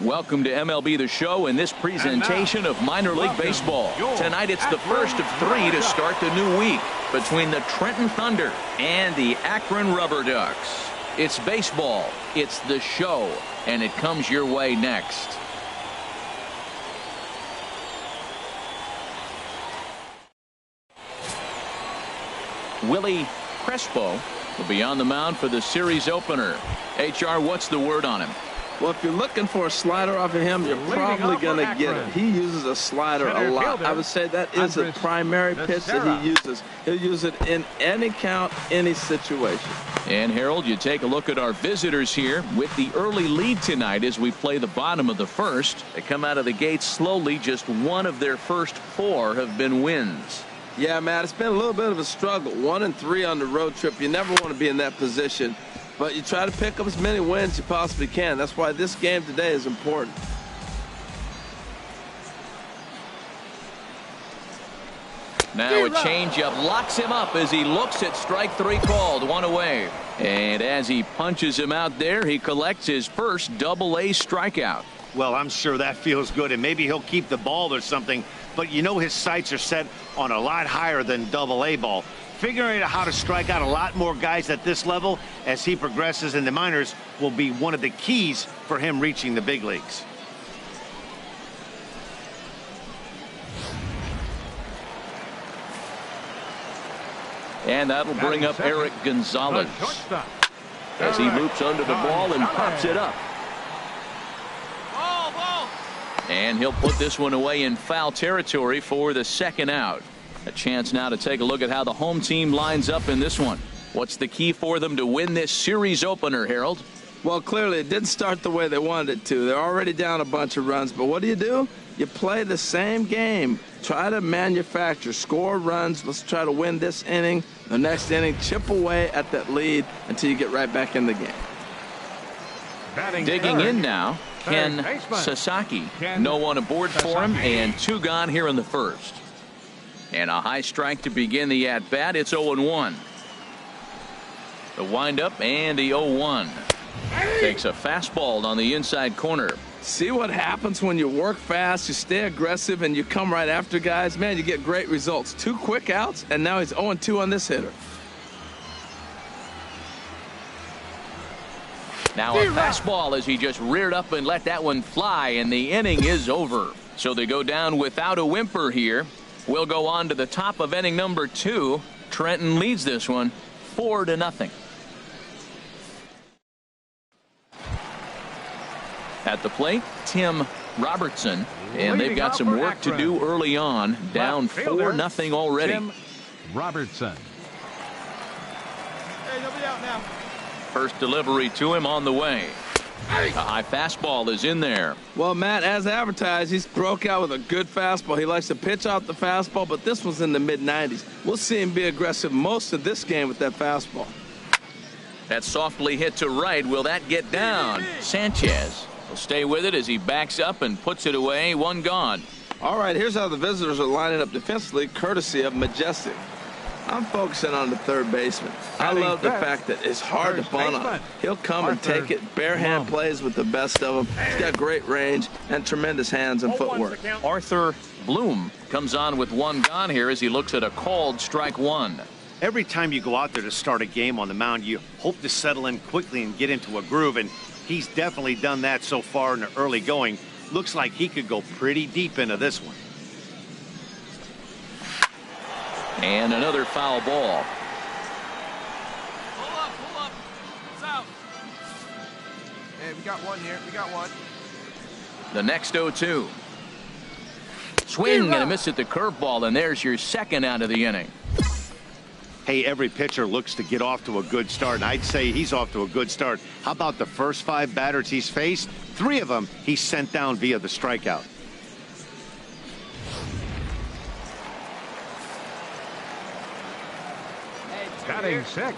Welcome to MLB The Show and this presentation of minor league baseball. Tonight it's the first of three to start the new week between the Trenton Thunder and the Akron Rubber Ducks. It's baseball, it's the show, and it comes your way next. Willie Crespo will be on the mound for the series opener. HR, what's the word on him? Well, if you're looking for a slider off of him, you're probably going to get it. He uses a slider a lot. I would say that is the primary pitch that he uses. He'll use it in any count, any situation. And, Harold, you take a look at our visitors here with the early lead tonight as we play the bottom of the first. They come out of the gate slowly. Just one of their first four have been wins. Yeah, Matt, it's been a little bit of a struggle. 1-3 on the road trip. You never want to be in that position. But you try to pick up as many wins as you possibly can. That's why this game today is important. Now a changeup locks him up as he looks at strike three called. One away. And as he punches him out there, he collects his first double-A strikeout. Well, I'm sure that feels good, and maybe he'll keep the ball or something. But you know his sights are set on a lot higher than double-A ball. Figuring out how to strike out a lot more guys at this level as he progresses in the minors will be one of the keys for him reaching the big leagues. And that'll bring up Eric Gonzalez as he loops under the ball and pops it up. And he'll put this one away in foul territory for the second out. A chance now to take a look at how the home team lines up in this one. What's the key for them to win this series opener, Harold? Well, clearly it didn't start the way they wanted it to. They're already down a bunch of runs. But what do? You play the same game. Try to manufacture, score runs. Let's try to win this inning. The next inning, chip away at that lead until you get right back in the game. Digging in now, Ken Sasaki. No one aboard for him, and two gone here in the first. And a high strike to begin the at-bat. It's 0-1. The windup and the 0-1. Takes a fastball on the inside corner. See what happens when you work fast, you stay aggressive, and you come right after guys? Man, you get great results. 2 quick outs, and now he's 0-2 on this hitter. Now a fastball as he just reared up and let that one fly, and the inning is over. So they go down without a whimper here. We'll go on to the top of inning number 2. Trenton leads this one 4-0. At the plate, Tim Robertson, and they've got some work to do early on. Down 4-0 already. Tim Robertson. Hey, he'll be out now. First delivery to him on the way. A high fastball is in there. Well, Matt, as advertised, he's broke out with a good fastball. He likes to pitch out the fastball, but this one's in the mid-90s. We'll see him be aggressive most of this game with that fastball. That softly hit to right. Will that get down? Sanchez will stay with it as he backs up and puts it away. One gone. All right, here's how the visitors are lining up defensively, courtesy of Majestic. I'm focusing on the third baseman. I love the fact that it's hard to bunt on him. He'll come and take it. Bare hand plays with the best of them. He's got great range and tremendous hands and footwork. Arthur Bloom comes on with one gone here as he looks at a called strike one. Every time you go out there to start a game on the mound, you hope to settle in quickly and get into a groove, and he's definitely done that so far in the early going. Looks like he could go pretty deep into this one. And another foul ball. Pull up. It's out. Hey, we got one here. We got one. The next 0-2. Swing and a miss at the curveball, and there's your second out of the inning. Hey, every pitcher looks to get off to a good start, and I'd say he's off to a good start. How about the first 5 batters he's faced? 3 of them he sent down via the strikeout. Batting 6.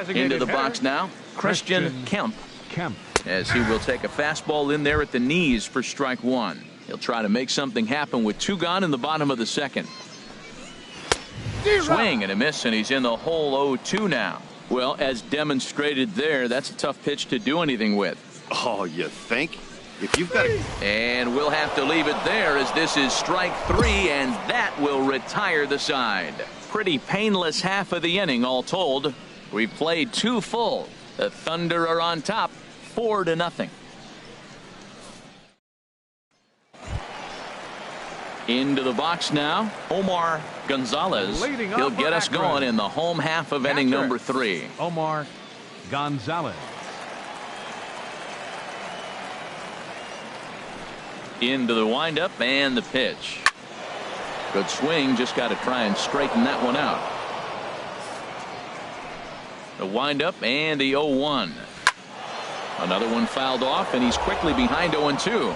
Into the box now, Christian Kemp. As he will take a fastball in there at the knees for strike one. He'll try to make something happen with 2 gone in the bottom of the second. Swing and a miss, and he's in the hole 0-2 now. Well, as demonstrated there, that's a tough pitch to do anything with. Oh, you think? If you've got And we'll have to leave it there as this is strike 3, and that will retire the side. Pretty painless half of the inning all told. We played 2 full. The Thunder are on top, 4-0. Into the box now, Omar Gonzalez. He'll get us going in the home half of inning number 3. Omar Gonzalez. Into the windup and the pitch. Good swing, just got to try and straighten that one out. The windup and the 0-1. Another one fouled off, and he's quickly behind 0-2.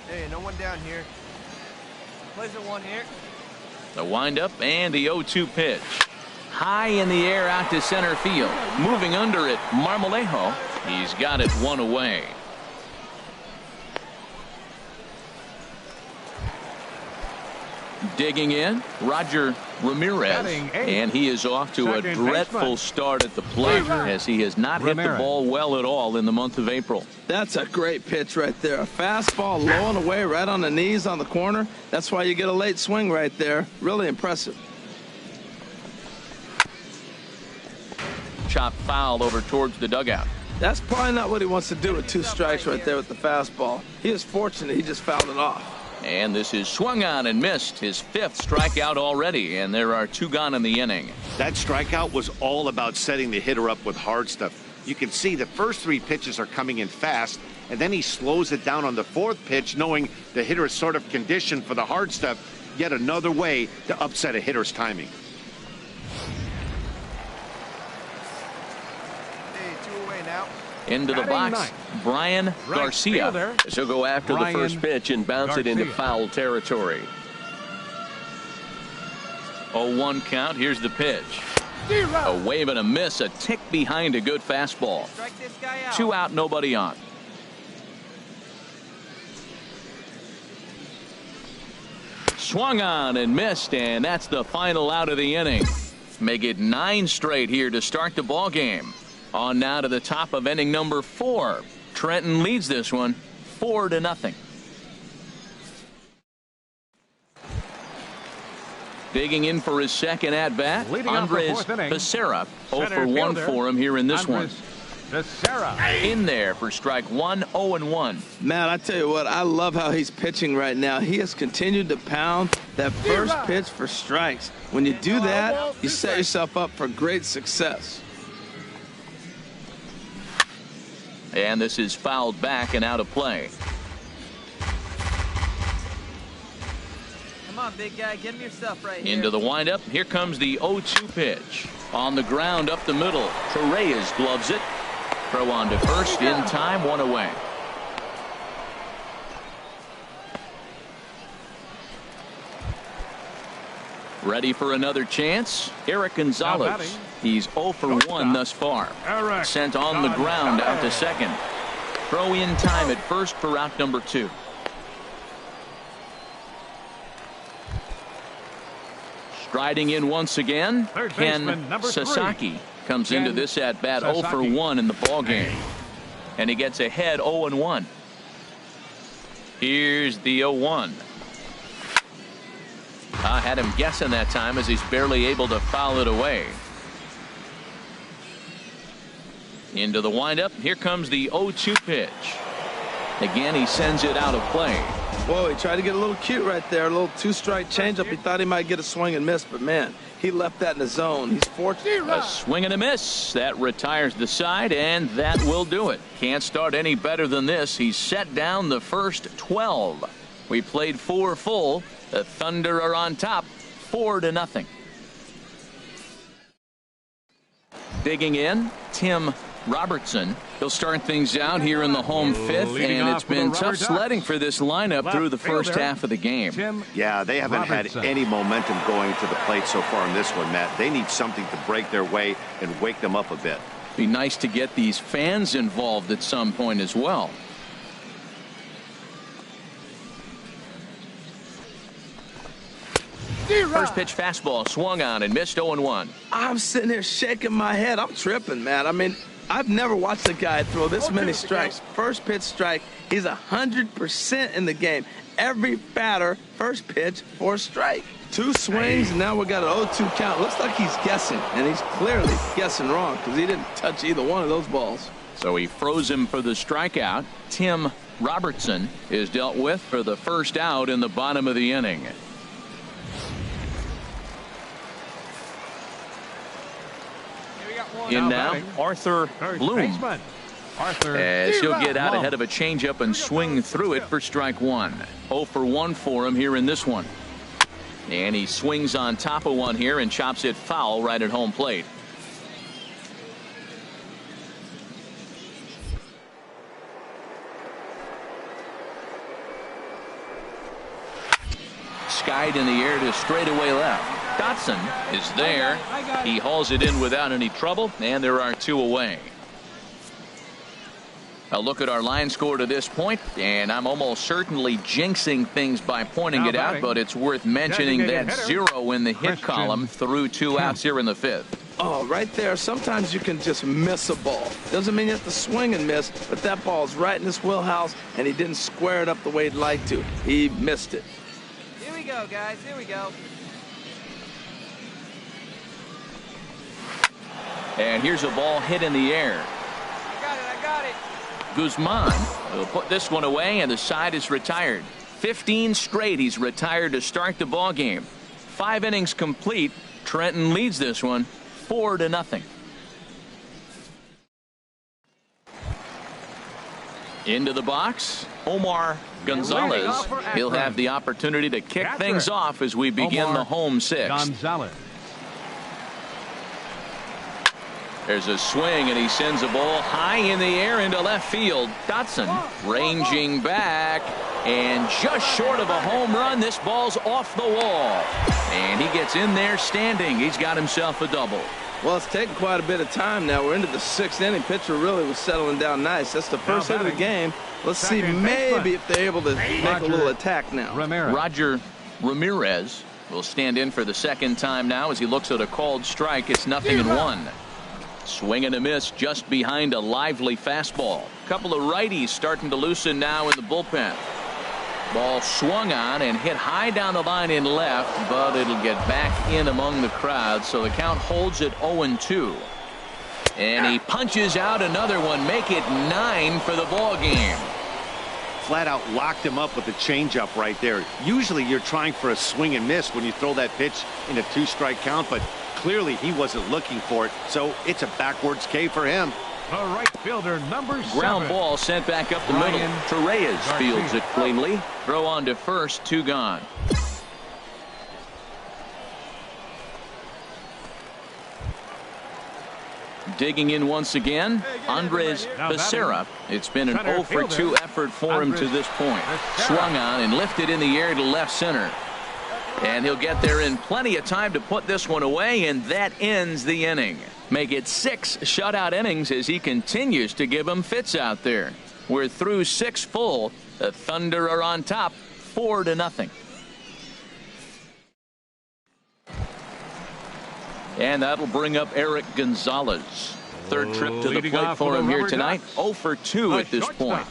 Hey, no one down here. Plays at 1 here. The windup and the 0-2 pitch. High in the air out to center field. Moving under it, Marmolejo. He's got it 1 away. Digging in, Roger Ramirez, and he is off to a dreadful start at the plate as he has not hit the ball well at all in the month of April. That's a great pitch right there. A fastball low and away right on the knees on the corner. That's why you get a late swing right there. Really impressive. Chop foul over towards the dugout. That's probably not what he wants to do with 2 strikes right there with the fastball. He is fortunate he just fouled it off. And this is swung on and missed, his 5th strikeout already, and there are 2 gone in the inning. That strikeout was all about setting the hitter up with hard stuff. You can see the first 3 pitches are coming in fast, and then he slows it down on the 4th pitch, knowing the hitter is sort of conditioned for the hard stuff. Yet another way to upset a hitter's timing. Hey, 2 away now. Into the box, Brian Garcia. He'll go after the first pitch and bounce it into foul territory. 0-1 count. Here's the pitch. A wave and a miss, a tick behind a good fastball. 2 out, nobody on. Swung on and missed, and that's the final out of the inning. Make it 9 straight here to start the ball game. On now to the top of inning number 4. Trenton leads this one 4-0. Digging in for his second at bat, Andres Becerra. 0 for 1 for him here in this one. In there for strike 1, 0-1. Man, I tell you what, I love how he's pitching right now. He has continued to pound that first pitch for strikes. When you do that, you set yourself up for great success. And this is fouled back and out of play. Come on, big guy, get him your stuff right here. Into the windup. Here comes the 0-2 pitch. On the ground up the middle. Torreyes gloves it. Throw on to first in time, 1 away. Ready for another chance? Eric Gonzalez. He's 0 for 1 thus far. Sent on the ground out to second. Throw in time at first for out number 2. Striding in once again, Ken Sasaki comes into this at bat 0 for 1 in the ball game, and he gets ahead 0-1. Here's the 0-1. I had him guessing that time as he's barely able to foul it away. Into the windup. Here comes the 0-2 pitch. Again, he sends it out of play. Whoa, he tried to get a little cute right there. A little 2-strike changeup. He thought he might get a swing and miss, but man, he left that in the zone. He's fortunate. A swing and a miss. That retires the side, and that will do it. Can't start any better than this. He's set down the first 12. We played 4 full. The Thunder are on top, 4-0. Digging in, Tim Robertson. He'll start things out here in the home 5th, and it's been tough sledding for this lineup through the first half of the game. Yeah, they haven't had any momentum going to the plate so far in this one, Matt. They need something to break their way and wake them up a bit. Be nice to get these fans involved at some point as well. First pitch fastball swung on and missed 0-1. I'm sitting here shaking my head. I'm tripping, man. I mean, I've never watched a guy throw this many strikes. First pitch strike, he's 100% in the game. Every batter, first pitch for a strike. 2 swings, and now we got an 0-2 count. Looks like he's guessing, and he's clearly guessing wrong because he didn't touch either one of those balls. So he froze him for the strikeout. Tim Robertson is dealt with for the first out in the bottom of the inning. In now, Arthur Bloom, as he'll get out ahead of a changeup and swing through it for strike 1. 0 for 1 for him here in this one. And he swings on top of one here and chops it foul right at home plate. Skied in the air to straightaway left. Dotson is there. He hauls it in without any trouble, and there are 2 away. A look at our line score to this point, and I'm almost certainly jinxing things by pointing it out, but it's worth mentioning that 0 in the hit column through 2 outs here in the 5th. Oh, right there. Sometimes you can just miss a ball. Doesn't mean you have to swing and miss, but that ball's right in his wheelhouse, and he didn't square it up the way he'd like to. He missed it. Here we go, guys. Here we go. And here's a ball hit in the air. I got it. Guzman will put this one away, and the side is retired. 15 straight he's retired to start the ball game. 5 innings complete. Trenton leads this one 4-0. Into the box, Omar Gonzalez. He'll have the opportunity to kick things off as we begin the home 6th. Gonzalez. There's a swing, and he sends a ball high in the air into left field. Dotson ranging back, and just short of a home run. This ball's off the wall, and he gets in there standing. He's got himself a double. Well, it's taken quite a bit of time now. We're into the 6th inning. Pitcher really was settling down nice. That's the first hit of the game. Let's see maybe if they're able to make a little attack now. Roger Ramirez will stand in for the second time now as he looks at a called strike. It's 0-1. Swing and a miss just behind a lively fastball. Couple of righties starting to loosen now in the bullpen. Ball swung on and hit high down the line in left, but it'll get back in among the crowd, so the count holds at 0-2. And he punches out another one, make it 9 for the ball game. Flat out locked him up with the changeup right there. Usually you're trying for a swing and miss when you throw that pitch in a 2-strike count, but clearly he wasn't looking for it, so it's a backwards K for him. The right fielder, number 7. Ground ball sent back up the middle. Torreyes fields it cleanly. Throw on to first, 2 gone. Digging in once again, Andres Becerra. It's been an 0 for 2 effort for him to this point. Swung on and lifted in the air to left center. And he'll get there in plenty of time to put this one away, and that ends the inning. Make it 6 shutout innings as he continues to give them fits out there. We're through 6 full. The Thunder are on top, 4-0. And that'll bring up Eric Gonzalez. Third trip to the plate for him here tonight. 0 for 2 at this point.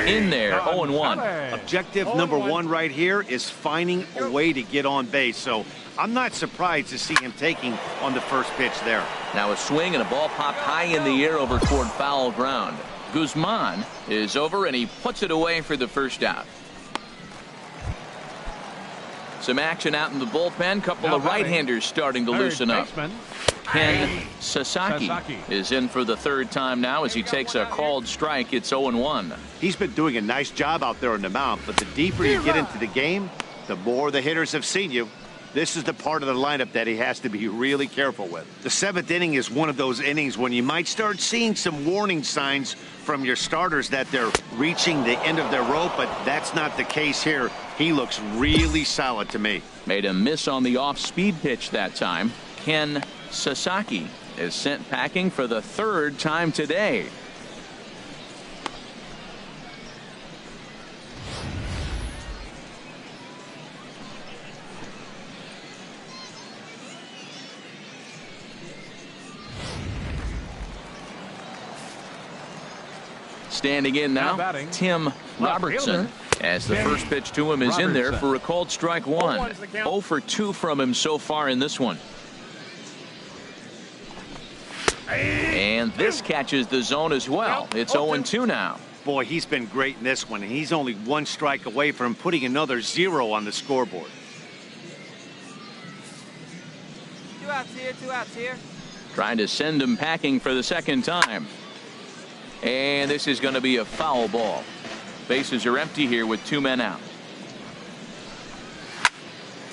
In there, 0-1. Objective number 1 right here is finding a way to get on base. So I'm not surprised to see him taking on the first pitch there. Now a swing and a ball popped high in the air over toward foul ground. Guzman is over, and he puts it away for the first out. Some action out in the bullpen. Couple of right-handers starting to loosen up. Ken Sasaki is in for the 3rd time now as he takes a called strike. It's 0-1. He's been doing a nice job out there on the mound, but the deeper you get into the game, the more the hitters have seen you. This is the part of the lineup that he has to be really careful with. The 7th inning is one of those innings when you might start seeing some warning signs from your starters that they're reaching the end of their rope, but that's not the case here. He looks really solid to me. Made a miss on the off-speed pitch that time. Ken Sasaki is sent packing for the 3rd time today. Standing in now, Tim Robertson, as the first pitch to him is in there for a called strike one. 0 for 2 from him so far in this one. And this catches the zone as well. It's 0-2 now. Boy, he's been great in this one, and he's only 1 strike away from putting another 0 on the scoreboard. 2 outs here, 2 outs here. Trying to send him packing for the second time. And this is going to be a foul ball. Bases are empty here with 2 men out.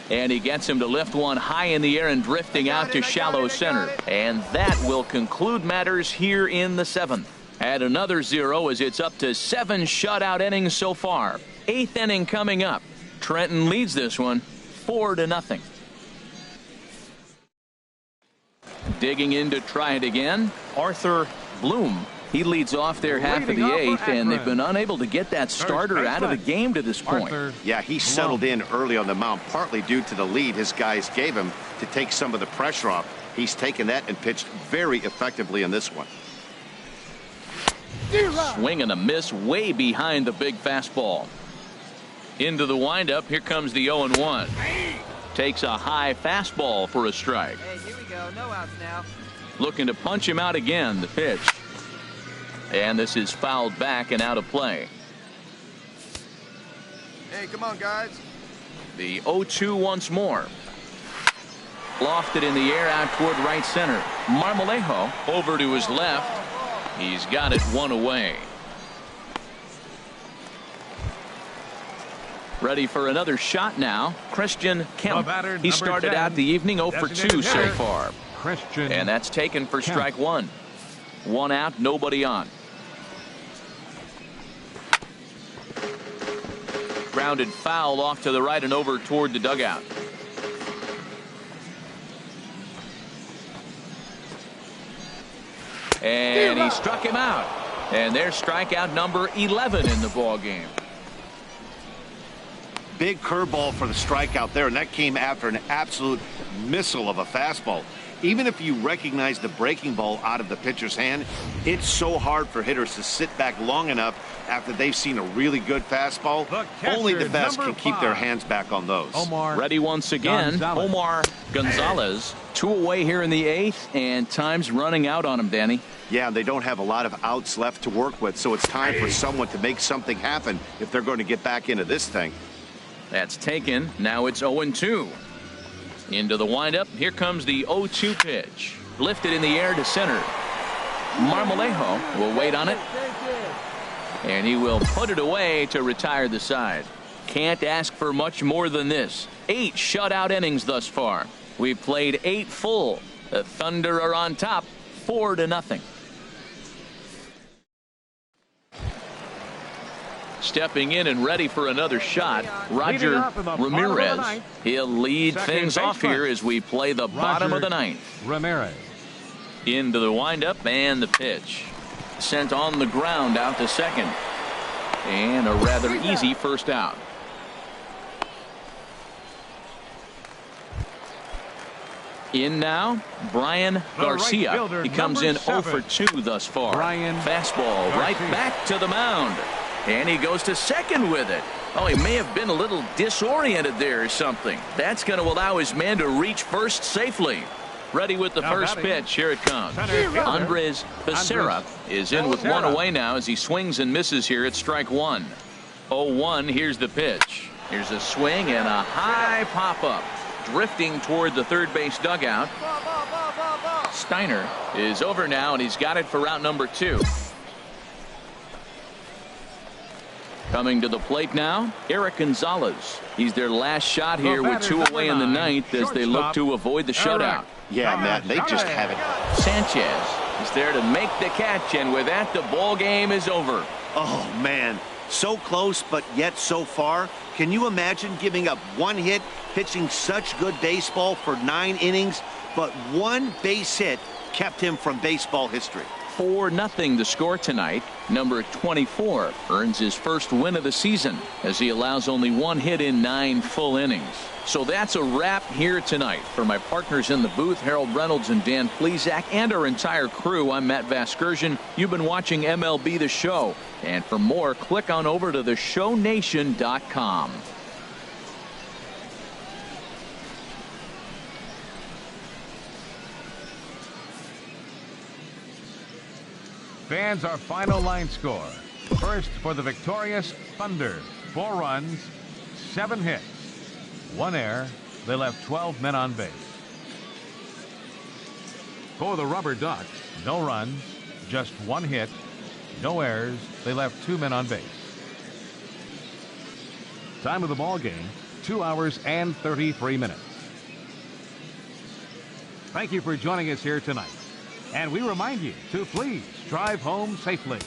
And he gets him to lift one high in the air and drifting out to shallow center. And that will conclude matters here in the 7th. Add another 0 as it's up to 7 shutout innings so far. 8th inning coming up. Trenton leads this one 4-0. Digging in to try it again, Arthur Bloom. He leads off their half of the 8th, and they've been unable to get that starter out of the game to this point. Yeah, he settled in early on the mound, partly due to the lead his guys gave him to take some of the pressure off. He's taken that and pitched very effectively in this one. Swing and a miss way behind the big fastball. Into the windup, here comes the 0-1. Takes a high fastball for a strike. Hey, here we go. No outs now. Looking to punch him out again, the pitch. And this is fouled back and out of play. Hey, come on, guys. The 0-2 once more. Lofted in the air out toward right center. Marmolejo over to his left. He's got it 1 away. Ready for another shot now. Christian Kemp. He started out the evening 0 for 2 so far. And that's taken for strike 1. 1 out, nobody on. Grounded foul off to the right and over toward the dugout. And he struck him out. And there's strikeout number 11 in the ball game. Big curveball for the strikeout there, and that came after an absolute missile of a fastball. Even if you recognize the breaking ball out of the pitcher's hand, it's so hard for hitters to sit back long enough after they've seen a really good fastball. Only the best can keep their hands back on those. Ready once again, Omar Gonzalez. 2 away here in the 8th, and time's running out on him, Danny. Yeah, they don't have a lot of outs left to work with, so it's time for someone to make something happen if they're going to get back into this thing. That's taken. Now it's 0-2. Into the windup. Here comes the 0-2 pitch. Lifted in the air to center. Marmolejo will wait on it. And he will put it away to retire the side. Can't ask for much more than this. 8 shutout innings thus far. We've played 8 full. The Thunder are on top 4-0. Stepping in and ready for another shot, Roger Ramirez. He'll lead things off here as we play the bottom of the 9th. Ramirez. Into the windup and the pitch. Sent on the ground out to second. And a rather easy first out. In now, Brian Garcia. He comes in 0 for 2 thus far. Fastball right back to the mound. And he goes to second with it. Oh, he may have been a little disoriented there or something. That's going to allow his man to reach first safely. Ready with the first pitch. Here it comes. Andres Becerra is in with 1 away now as he swings and misses here at strike 1. 0-1. Here's the pitch. Here's a swing and a high pop-up. Drifting toward the third base dugout. Steiner is over now, and he's got it for route number 2. Coming to the plate now, Eric Gonzalez. He's their last shot here with 2 away in the 9th as they look to avoid the shutout. Yeah, Matt, they just have it. Sanchez is there to make the catch, and with that, the ball game is over. Oh, man. So close, but yet so far. Can you imagine giving up 1 hit, pitching such good baseball for 9 innings, but 1 base hit kept him from baseball history? 4-0 the score tonight. Number 24 earns his first win of the season as he allows only one hit in 9 full innings. So that's a wrap here tonight. For my partners in the booth, Harold Reynolds and Dan Plesac, and our entire crew, I'm Matt Vasgersian. You've been watching MLB The Show. And for more, click on over to theshownation.com. Fans, our final line score. First for the victorious Thunder. 4 runs, 7 hits, 1 error. They left 12 men on base. For the Rubber Ducks, no runs, just 1 hit, no errors. They left 2 men on base. Time of the ball game, 2 hours and 33 minutes. Thank you for joining us here tonight. And we remind you to please drive home safely.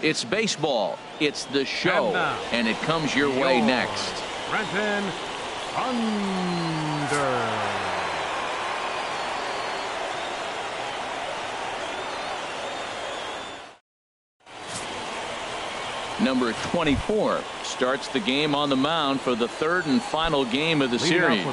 It's baseball. It's the show. And it comes your way next. Trenton Thunder. Number 24 starts the game on the mound for the 3rd and final game of the series.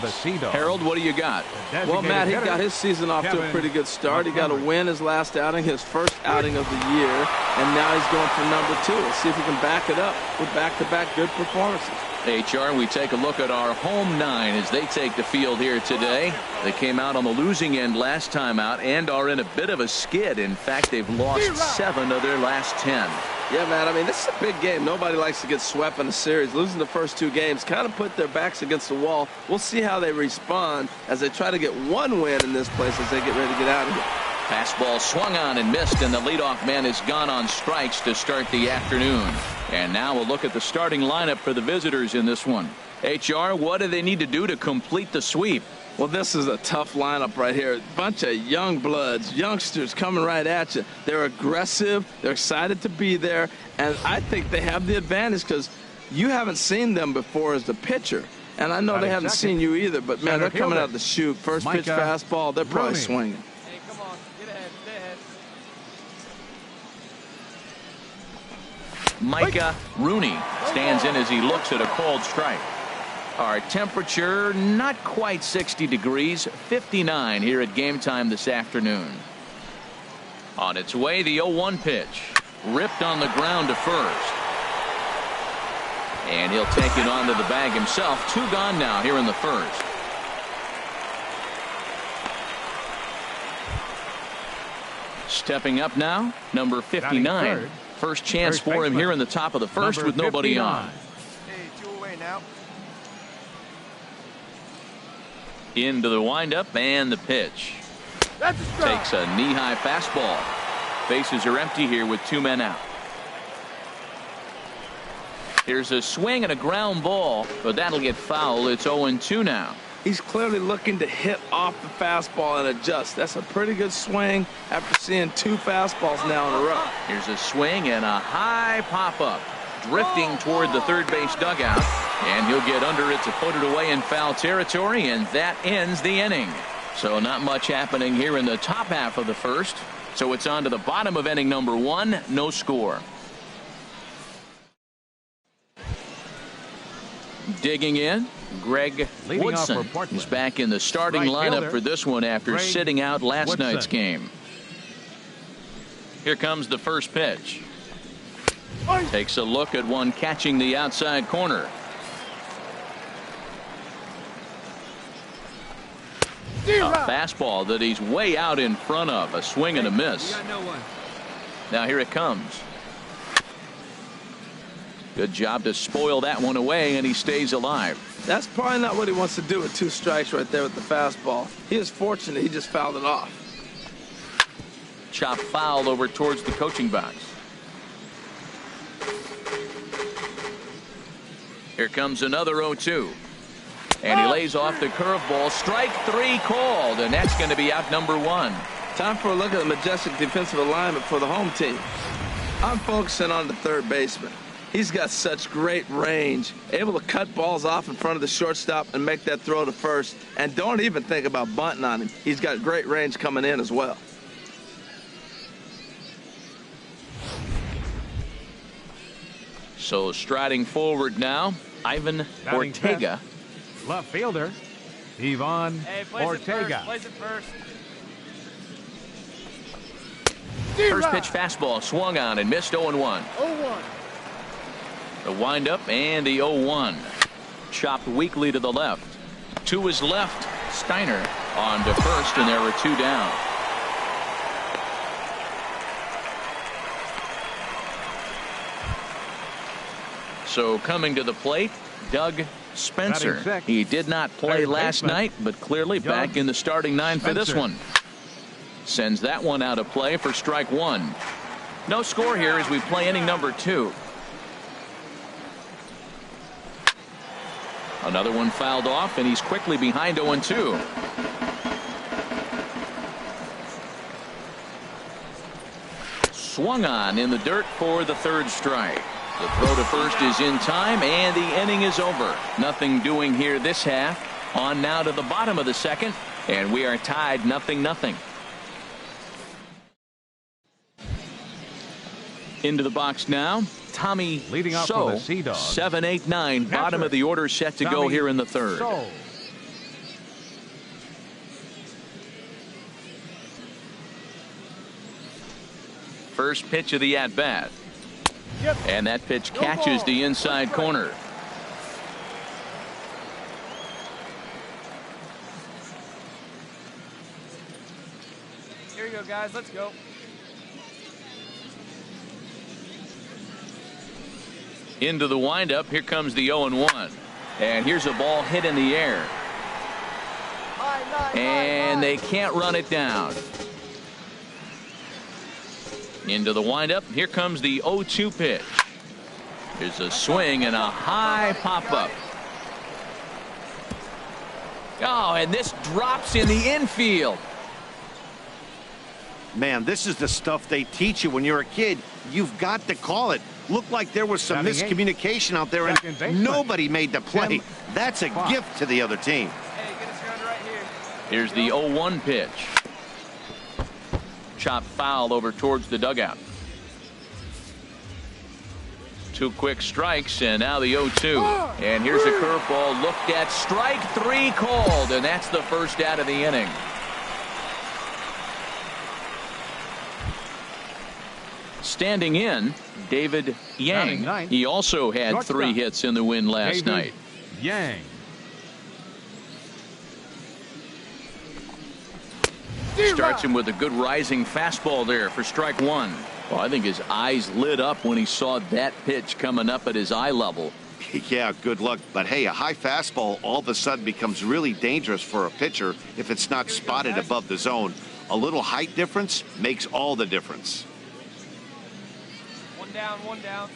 Harold, what do you got? Well, Matt, he got his season off to a pretty good start. He got a win his last outing, his first outing of the year, and now he's going for number 2. Let's see if he can back it up with back-to-back good performances. HR, we take a look at our home 9 as they take the field here today. They came out on the losing end last time out and are in a bit of a skid. In fact, they've lost 7 of their last 10. Yeah, man, I mean, this is a big game. Nobody likes to get swept in a series. Losing the first 2 games kind of put their backs against the wall. We'll see how they respond as they try to get 1 win in this place as they get ready to get out of here. Fastball swung on and missed, and the leadoff man is gone on strikes to start the afternoon. And now we'll look at the starting lineup for the visitors in this one. HR, what do they need to do to complete the sweep? Well, this is a tough lineup right here. A bunch of young bloods, youngsters coming right at you. They're aggressive. They're excited to be there. And I think they have the advantage because you haven't seen them before as the pitcher. And I know they haven't seen you either, but, man, they're coming out of the chute. First pitch fastball, they're probably swinging. Hey, come on. Get ahead. Stay ahead. Micah Rooney stands in as he looks at a called strike. Our temperature not quite 60 degrees, 59 here at game time this afternoon. On its way, the 0-1 pitch. Ripped on the ground to first. And he'll take it onto the bag himself. 2 gone now here in the first. Stepping up now, number 59. First chance for him here in the top of the first with nobody on. Hey, 2 away now. Into the windup and the pitch. That's a strike. Takes a knee-high fastball. Bases are empty here with 2 men out. Here's a swing and a ground ball, but that'll get foul. It's 0-2 now. He's clearly looking to hit off the fastball and adjust. That's a pretty good swing after seeing 2 fastballs now in a row. Here's a swing and a high pop-up. Drifting toward the third base dugout. And he'll get under it to put it away in foul territory, and that ends the inning. So not much happening here in the top half of the first. So it's on to the bottom of inning number 1. No score. Digging in, Greg Woodson is back in the starting lineup for this one after sitting out last night's game. Here comes the first pitch. Takes a look at one catching the outside corner. A fastball that he's way out in front of. A swing and a miss. Now here it comes. Good job to spoil that one away, and he stays alive. That's probably not what he wants to do with 2 strikes right there with the fastball. He is fortunate he just fouled it off. Chop foul over towards the coaching box. Here comes another 0-2. And he lays off the curveball. Strike 3 called, and that's going to be out number 1. Time for a look at the majestic defensive alignment for the home team. I'm focusing on the third baseman. He's got such great range, able to cut balls off in front of the shortstop and make that throw to first. And don't even think about bunting on him. He's got great range coming in as well. So striding forward now, Ivan Ortega. Left fielder, Ivan Ortega. Plays it first. First pitch fastball swung on and missed. 0-1. 0-1. The windup and the 0-1. Chopped weakly to the left. To his left, Steiner on to first, and there were 2 down. So coming to the plate, Doug Spencer. He did not play last night, but clearly back in the starting 9 for this one. Sends that one out of play for strike 1. No score here as we play inning number 2. Another one fouled off, and he's quickly behind 0-2. Swung on in the dirt for the 3rd strike. The throw to first is in time, and the inning is over. Nothing doing here this half. On now to the bottom of the 2nd, and we are tied 0-0. Into the box now, Tommy leading off for the Sea Dogs. 7, 8, 9. Bottom of the order set to go here in the 3rd. So. First pitch of the at-bat. And that pitch catches the inside corner. Here you go, guys. Let's go. Into the windup. Here comes the 0-1. And here's a ball hit in the air. And they can't run it down. Into the windup. Here comes the 0-2 pitch. There's a swing and a high pop-up. Oh, and this drops in the infield. Man, this is the stuff they teach you when you're a kid. You've got to call it. Looked like there was some miscommunication out there, and nobody made the play. That's a gift to the other team. Hey, get us around right here. Here's the 0-1 pitch. Chop foul over towards the dugout. 2 quick strikes, and now the 0-2. And here's a curveball looked at. Strike 3 called, and that's the first out of the inning. Standing in, David Yang. He also had 3 hits in the win last night. Yang. Starts him with a good rising fastball there for strike 1. Well, I think his eyes lit up when he saw that pitch coming up at his eye level. Yeah, good luck. But hey, a high fastball all of a sudden becomes really dangerous for a pitcher if it's not spotted above the zone. A little height difference makes all the difference. 1 down, 1 down.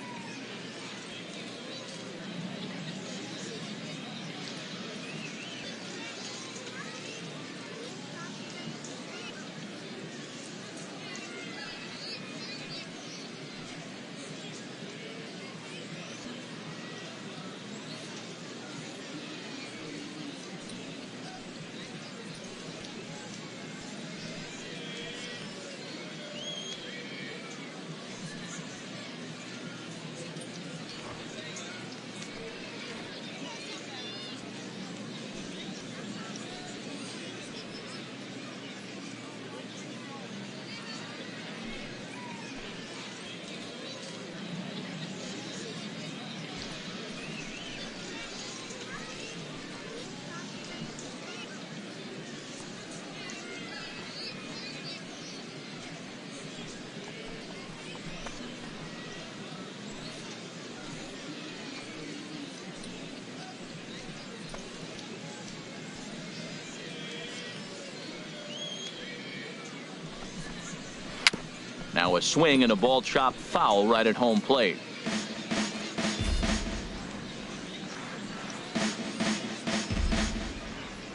Now a swing and a ball chopped foul right at home plate.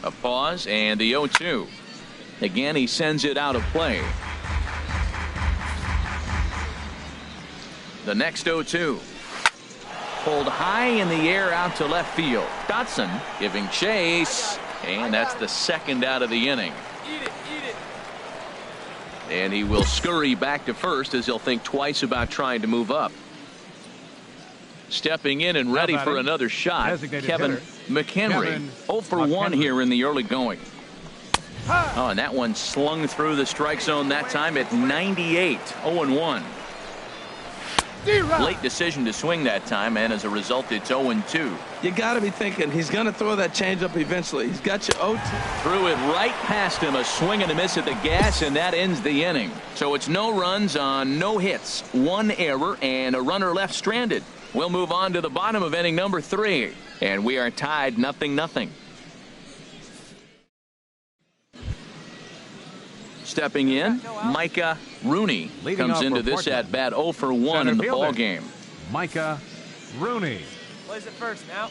A pause and the 0-2. Again, he sends it out of play. The next 0-2. Pulled high in the air out to left field. Dotson giving chase. And that's the second out of the inning. Eat it. And he will scurry back to first as he'll think twice about trying to move up. Stepping in and ready for another shot, Kevin McHenry. 0 for 1 here in the early going. Oh, and that one slung through the strike zone that time at 98. 0-1. Late decision to swing that time, and as a result, it's 0-2. You got to be thinking he's going to throw that changeup eventually. He's got you 0-2. Threw it right past him, a swing and a miss at the gas, and that ends the inning. So it's no runs on no hits, 1 error, and a runner left stranded. We'll move on to the bottom of inning number 3, and we are tied 0-0. Stepping in, Micah Rooney comes into this at bat 0 for 1 in the ball game. Micah Rooney Plays it first now.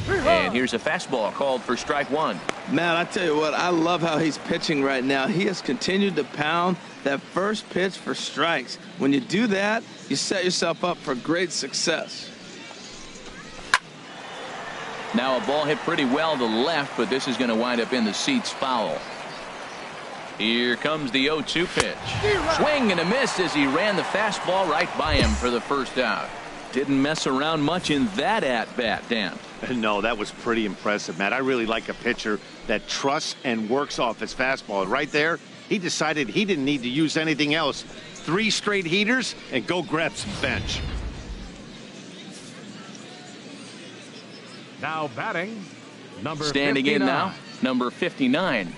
And here's a fastball called for strike 1. Man, I tell you what, I love how he's pitching right now. He has continued to pound that first pitch for strikes. When you do that, you set yourself up for great success. Now a ball hit pretty well to left, but this is going to wind up in the seats foul. Here comes the 0-2 pitch. Swing and a miss as he ran the fastball right by him for the first out. Didn't mess around much in that at-bat, Dan. No, that was pretty impressive, Matt. I really like a pitcher that trusts and works off his fastball. And right there, he decided he didn't need to use anything else. 3 straight heaters and go grab some bench. now batting, number Standing 59. in now, number 59.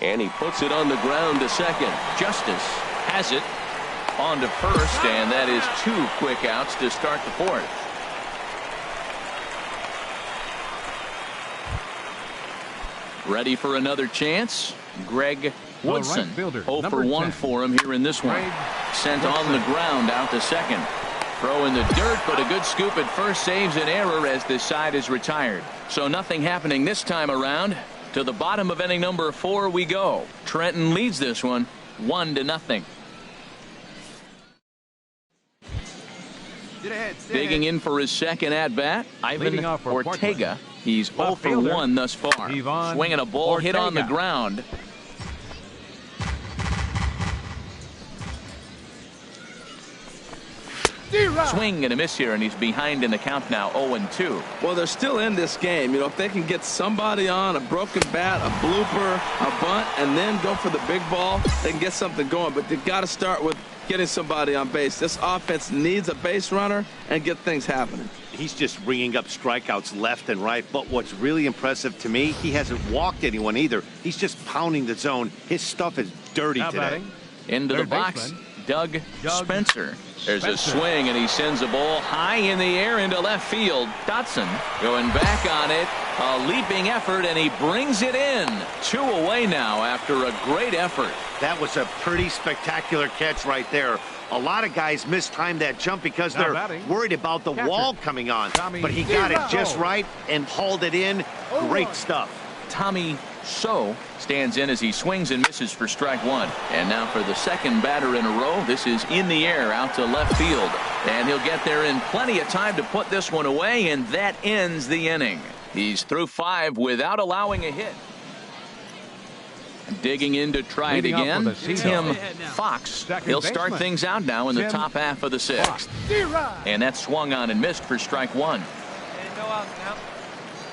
And he puts it on the ground to second. Justice has it on to first, and that is 2 quick outs to start the 4th. Ready for another chance? Greg Woodson. Right 0 for 1 10. for him here in this one. Sent on the ground out to second. Throw in the dirt, but a good scoop at first saves an error as this side is retired. So nothing happening this time around. To the bottom of inning number 4 we go. Trenton leads this one 1-0. Digging in for his second at-bat, Ivan Ortega. He's 0 for 1 thus far. Swinging a ball hit on the ground. Swing and a miss here, and he's behind in the count now, 0-2. Well, they're still in this game. You know, if they can get somebody on, a broken bat, a blooper, a bunt, and then go for the big ball, they can get something going. But they've got to start with getting somebody on base. This offense needs a base runner and get things happening. He's just ringing up strikeouts left and right. But what's really impressive to me, he hasn't walked anyone either. He's just pounding the zone. His stuff is dirty today. Into the box, Doug Spencer. There's a swing, and he sends a ball high in the air into left field. Dotson going back on it. A leaping effort, and he brings it in. 2 away now after a great effort. That was a pretty spectacular catch right there. A lot of guys mistime that jump because they're worried about the wall coming on. But he got it just right and hauled it in. Great stuff. Tommy So stands in as he swings and misses for strike 1. And now for the second batter in a row, this is in the air out to left field. And he'll get there in plenty of time to put this one away, and that ends the inning. He's through 5 without allowing a hit. Digging in to try it again, Tim Fox. He'll start things out now in the top half of the 6th. And that swung on and missed for strike 1.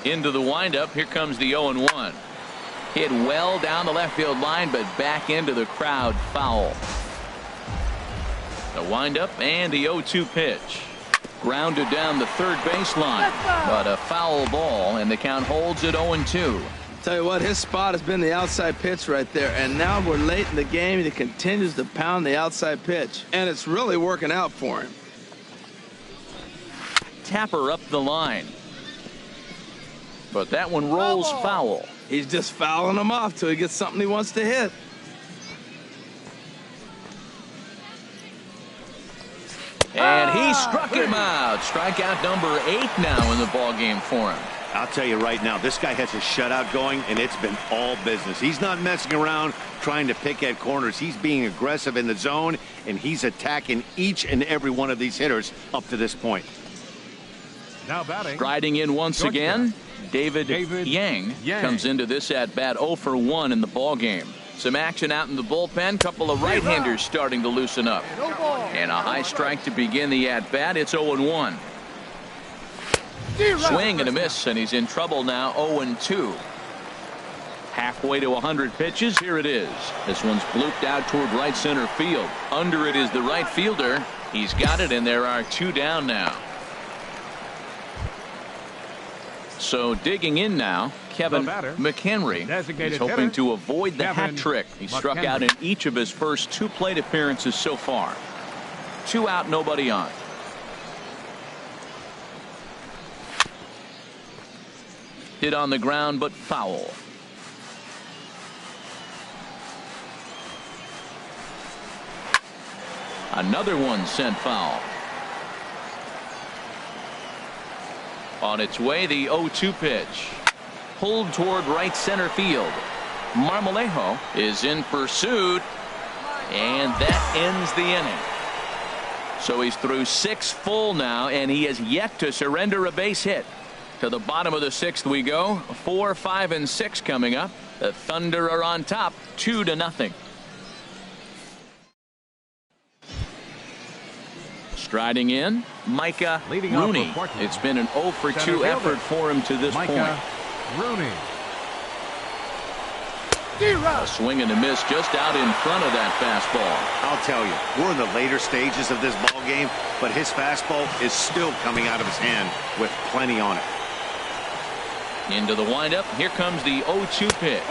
Into the windup, here comes the 0-1. Hit well down the left field line, but back into the crowd, foul. The windup and the 0-2 pitch. Grounded down the third baseline, but a foul ball, and the count holds at 0-2. Tell you what, his spot has been the outside pitch right there, and now we're late in the game, and he continues to pound the outside pitch, and it's really working out for him. Tapper up the line. But that one rolls foul. He's just fouling them off till he gets something he wants to hit. And he struck him out. Strikeout number 8 now in the ballgame for him. I'll tell you right now, this guy has a shutout going, and it's been all business. He's not messing around trying to pick at corners. He's being aggressive in the zone, and he's attacking each and every one of these hitters up to this point. Now batting. Striding in once again, David Yang comes into this at-bat 0 for 1 in the ballgame. Some action out in the bullpen. Couple of right-handers starting to loosen up. And a high strike to begin the at-bat. It's 0-1. Swing and a miss, and he's in trouble now. 0-2. Halfway to 100 pitches. Here it is. This one's blooped out toward right center field. Under it is the right fielder. He's got it, and there are 2 down now. So digging in now, Kevin McHenry. He's hoping to avoid the hat trick. He struck out in each of his first 2 plate appearances so far. 2 out, nobody on. Hit on the ground, but foul. Another one sent foul. On its way, the 0-2 pitch. Pulled toward right center field. Marmolejo is in pursuit. And that ends the inning. So he's through 6 full now, and he has yet to surrender a base hit. To the bottom of the 6th we go. 4, 5, and 6 coming up. The Thunder are on top, 2-0. Striding in, Micah Rooney. It's been an 0 for 2 effort for him to this point. Rooney. A swing and a miss just out in front of that fastball. I'll tell you, we're in the later stages of this ball game, but his fastball is still coming out of his hand with plenty on it. Into the windup. Here comes the 0-2 pitch.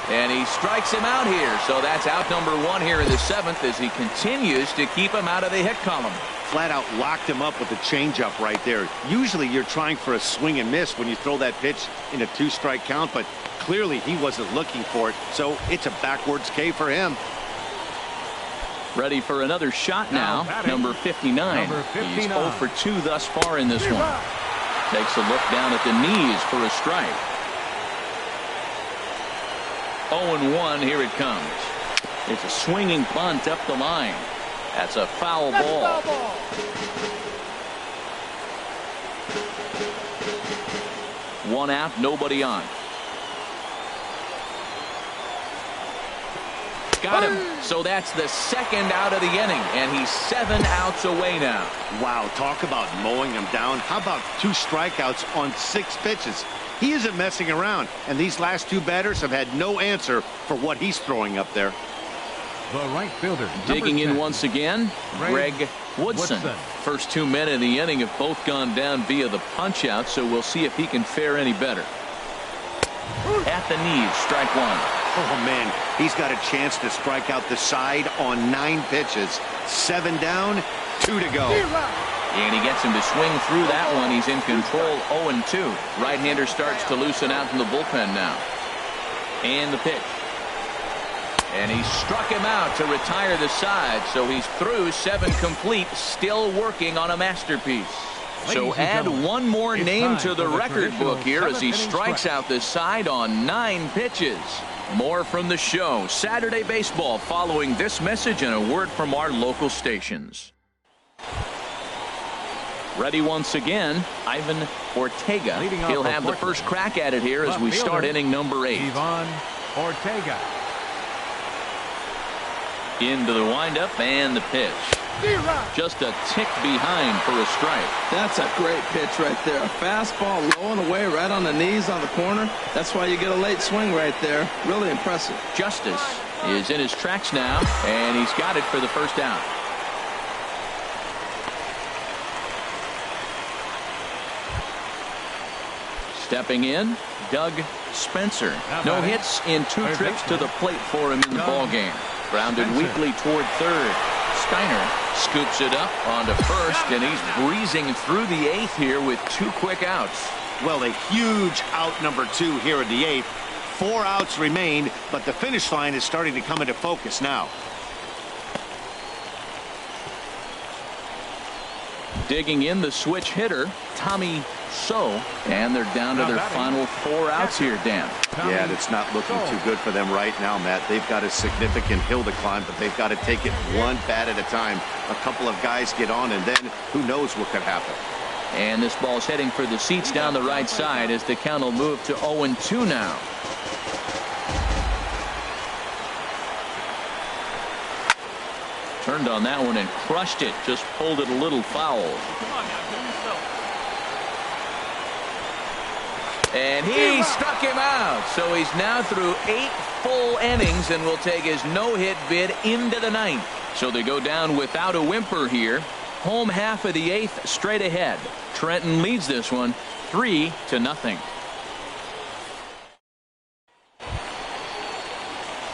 And he strikes him out here. So that's out number 1 here in the 7th as he continues to keep him out of the hit column. Flat out locked him up with a changeup right there. Usually you're trying for a swing and miss when you throw that pitch in a 2-strike count, but clearly he wasn't looking for it. So it's a backwards K for him. Ready for another shot now. Number 59. He's 0 for 2 thus far in this one. Takes a look down at the knees for a strike. 0-1. Here it comes. It's a swinging bunt up the line. That's a foul ball. One out, nobody on. Got him. So that's the 2nd out of the inning, and he's 7 outs away now. Wow, talk about mowing him down. How about 2 strikeouts on 6 pitches? He isn't messing around, and these last 2 batters have had no answer for what he's throwing up there. The right fielder. Digging in once again, Greg Woodson. First 2 men in the inning have both gone down via the punch out, so we'll see if he can fare any better. At the knees, strike 1. Oh, man, he's got a chance to strike out the side on 9 pitches. 7 down, 2 to go. And he gets him to swing through that one. He's in control, 0-2. Right-hander starts to loosen out in the bullpen now. And the pitch. And he struck him out to retire the side, so he's through 7 complete, still working on a masterpiece. So add one more name to the record book here as he strikes out the side on 9 pitches. More from the show. Saturday Baseball following this message and a word from our local stations. Ready once again, Ivan Ortega. He'll have the first crack at it here as we start inning number 8. Ivan Ortega. Into the windup and the pitch. Just a tick behind for a strike. That's a great pitch right there. A fastball low and away right on the knees on the corner. That's why you get a late swing right there. Really impressive. Justice is in his tracks now, and he's got it for the first out. Stepping in, Doug Spencer. No hits in 2 trips to the plate for him in the ballgame. Grounded weakly toward third. Steiner scoops it up onto first, and he's breezing through the 8th here with 2 quick outs. Well, a huge out number 2 here in the 8th. 4 outs remain, but the finish line is starting to come into focus now. Digging in the switch hitter, Tommy So, and they're down to their final 4 outs here, Dan. Yeah, it's not looking too good for them right now, Matt. They've got a significant hill to climb, but they've got to take it one bat at a time. A couple of guys get on, and then who knows what could happen. And this ball's heading for the seats down the right side as the count will move to 0-2 now. Turned on that one and crushed it. Just pulled it a little foul. And he struck him out. So he's now through 8 full innings and will take his no-hit bid into the 9th. So they go down without a whimper here. Home half of the 8th straight ahead. Trenton leads this one 3-0.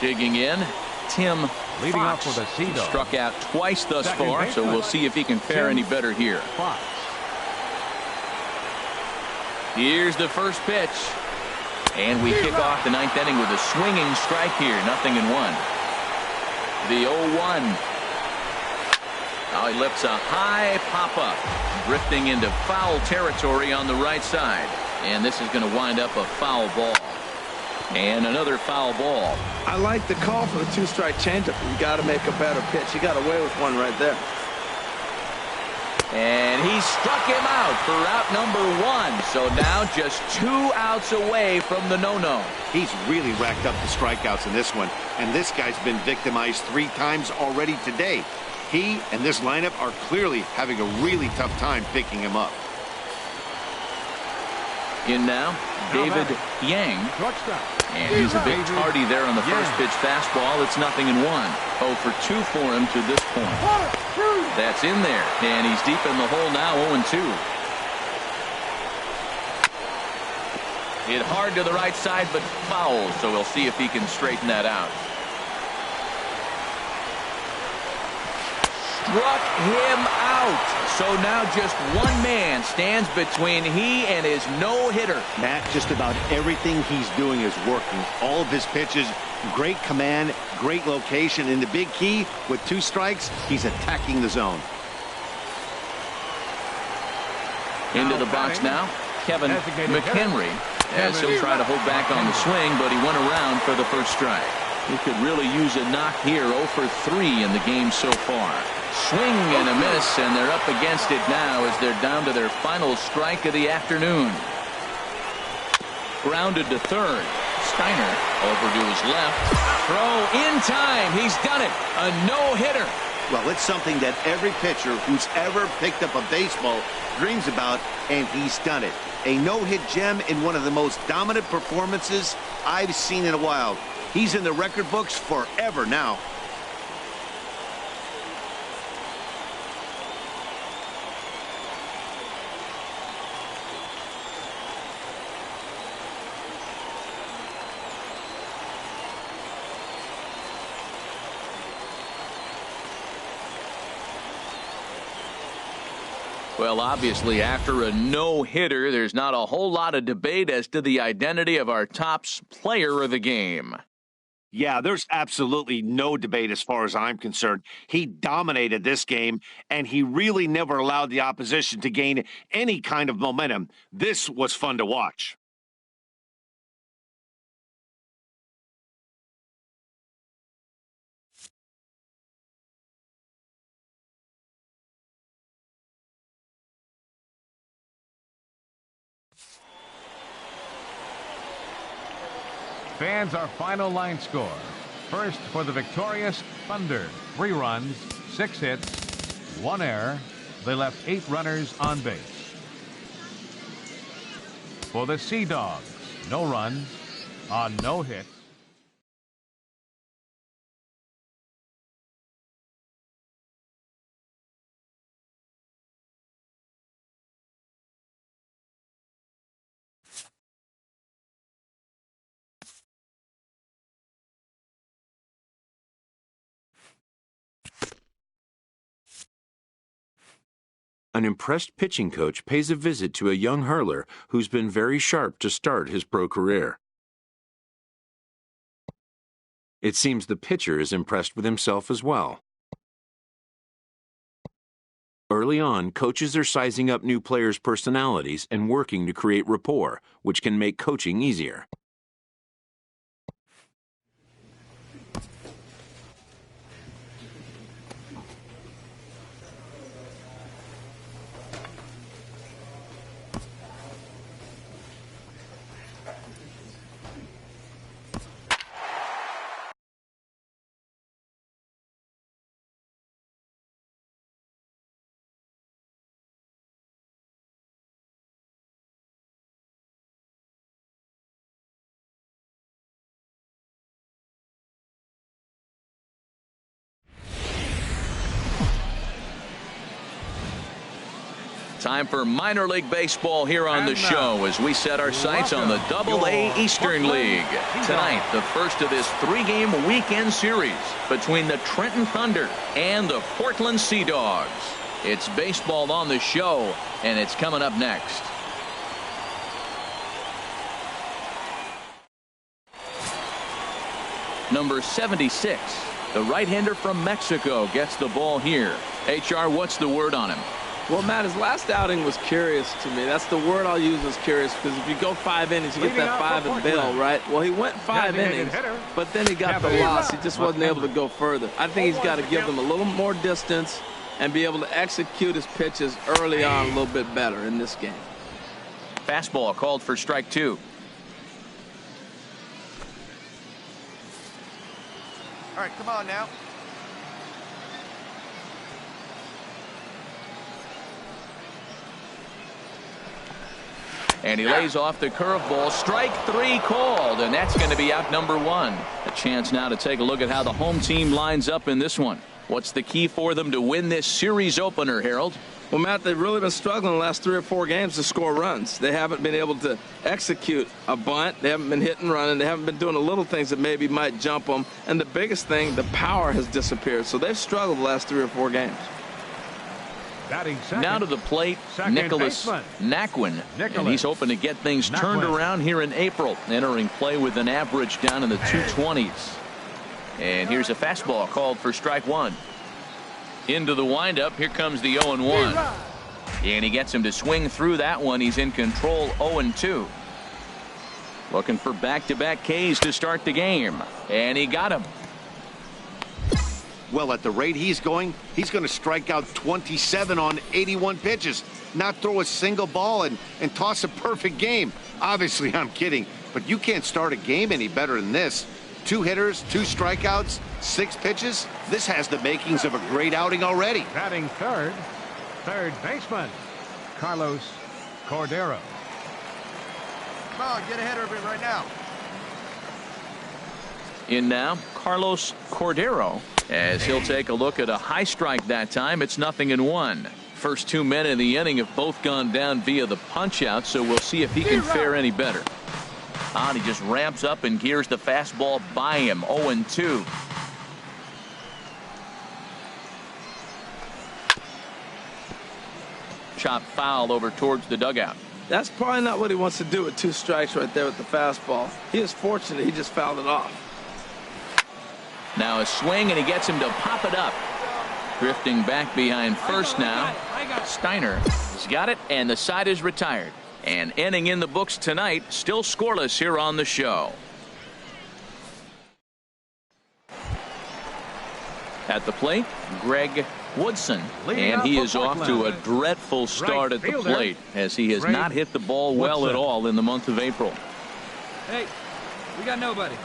Digging in, Tim Leading Fox off with a C-Dog. Struck out twice thus far, so we'll see if he can fare any better here. Fox. Here's the first pitch. And we kick off the 9th inning with a swinging strike here. 0-1. The 0-1. Now he lifts a high pop-up. Drifting into foul territory on the right side. And this is going to wind up a foul ball. And another foul ball. I like the call for the 2-strike changeup. You got to make a better pitch. He got away with one right there. And he struck him out for out number 1. So now just 2 outs away from the no-no. He's really racked up the strikeouts in this one. And this guy's been victimized 3 times already today. He and this lineup are clearly having a really tough time picking him up. In now, David Yang. And he's a bit tardy there on the first pitch fastball. It's 0-1. 0 for 2 for him to this point. That's in there. And he's deep in the hole now, 0-2. Hit hard to the right side, but foul. So we'll see if he can straighten that out. Struck him out. So now just one man stands between he and his no-hitter. Matt, just about everything he's doing is working. All of his pitches, great command, great location. And the big key, with 2 strikes, he's attacking the zone. Into the box now, Kevin McHenry, as he'll try to hold back on the swing, but he went around for the first strike. He could really use a knock here. 0 for 3 in the game so far. Swing and a miss, and they're up against it now as they're down to their final strike of the afternoon. Grounded to third. Steiner over to his left. Throw in time. He's done it. A no-hitter. Well, it's something that every pitcher who's ever picked up a baseball dreams about, and he's done it. A no-hit gem in one of the most dominant performances I've seen in a while. He's in the record books forever now. Well, obviously, after a no-hitter, there's not a whole lot of debate as to the identity of our top player of the game. Yeah, there's absolutely no debate as far as I'm concerned. He dominated this game, and he really never allowed the opposition to gain any kind of momentum. This was fun to watch. Fans, our final line score. First for the victorious Thunder. 3 runs, 6 hits, 1 error. They left 8 runners on base. For the Sea Dogs, no runs on no hits. An impressed pitching coach pays a visit to a young hurler who's been very sharp to start his pro career. It seems the pitcher is impressed with himself as well. Early on, coaches are sizing up new players' personalities and working to create rapport, which can make coaching easier. Time for minor league baseball here on the show as we set our sights on the Double-A Eastern League. Tonight, the first of this three-game weekend series between the Trenton Thunder and the Portland Sea Dogs. It's baseball on the show, and it's coming up next. Number 76, the right-hander from Mexico, gets the ball here. HR, what's the word on him? Well, Matt, his last outing was curious to me. That's the word I'll use, was curious, because if you go 5 innings, you get that 5 and bail, right? Well, he went 5 innings, but then he got the loss. He just wasn't able to go further. I think he's got to give them a little more distance and be able to execute his pitches early on a little bit better in this game. Fastball called for strike 2. All right, come on now. And he lays off the curveball. Strike 3 called, and that's going to be out number 1. A chance now to take a look at how the home team lines up in this one. What's the key for them to win this series opener, Harold? Well, Matt, they've really been struggling the last 3 or 4 games to score runs. They haven't been able to execute a bunt. They haven't been hitting and running. They haven't been doing the little things that maybe might jump them. And the biggest thing, the power has disappeared. So they've struggled the last 3 or 4 games. Now to the plate, Nicholas Naquin. And he's hoping to get things turned around here in April. Entering play with an average down in the 220s. And here's a fastball called for strike 1. Into the windup. Here comes the 0-1. And he gets him to swing through that one. He's in control, 0-2. Looking for back-to-back Ks to start the game. And he got him. Well, at the rate he's going to strike out 27 on 81 pitches, not throw a single ball and toss a perfect game. Obviously, I'm kidding, but you can't start a game any better than this. 2 hitters, 2 strikeouts, 6 pitches. This has the makings of a great outing already. Batting third baseman, Carlos Cordero. Come on, get ahead of it right now. In now, Carlos Cordero, as he'll take a look at a high strike that time. It's 0-1. First 2 men in the inning have both gone down via the punch out, so we'll see if he can fare any better. And he just ramps up and gears the fastball by him. 0-2. Chop foul over towards the dugout. That's probably not what he wants to do with 2 strikes right there with the fastball. He is fortunate he just fouled it off. Now a swing, and he gets him to pop it up. Drifting back behind first now. Steiner has got it, and the side is retired. And inning in the books tonight, still scoreless here on the show. At the plate, Greg Woodson, and he is off to a dreadful start at the plate, as he has not hit the ball well at all in the month of April. Hey, we got nobody.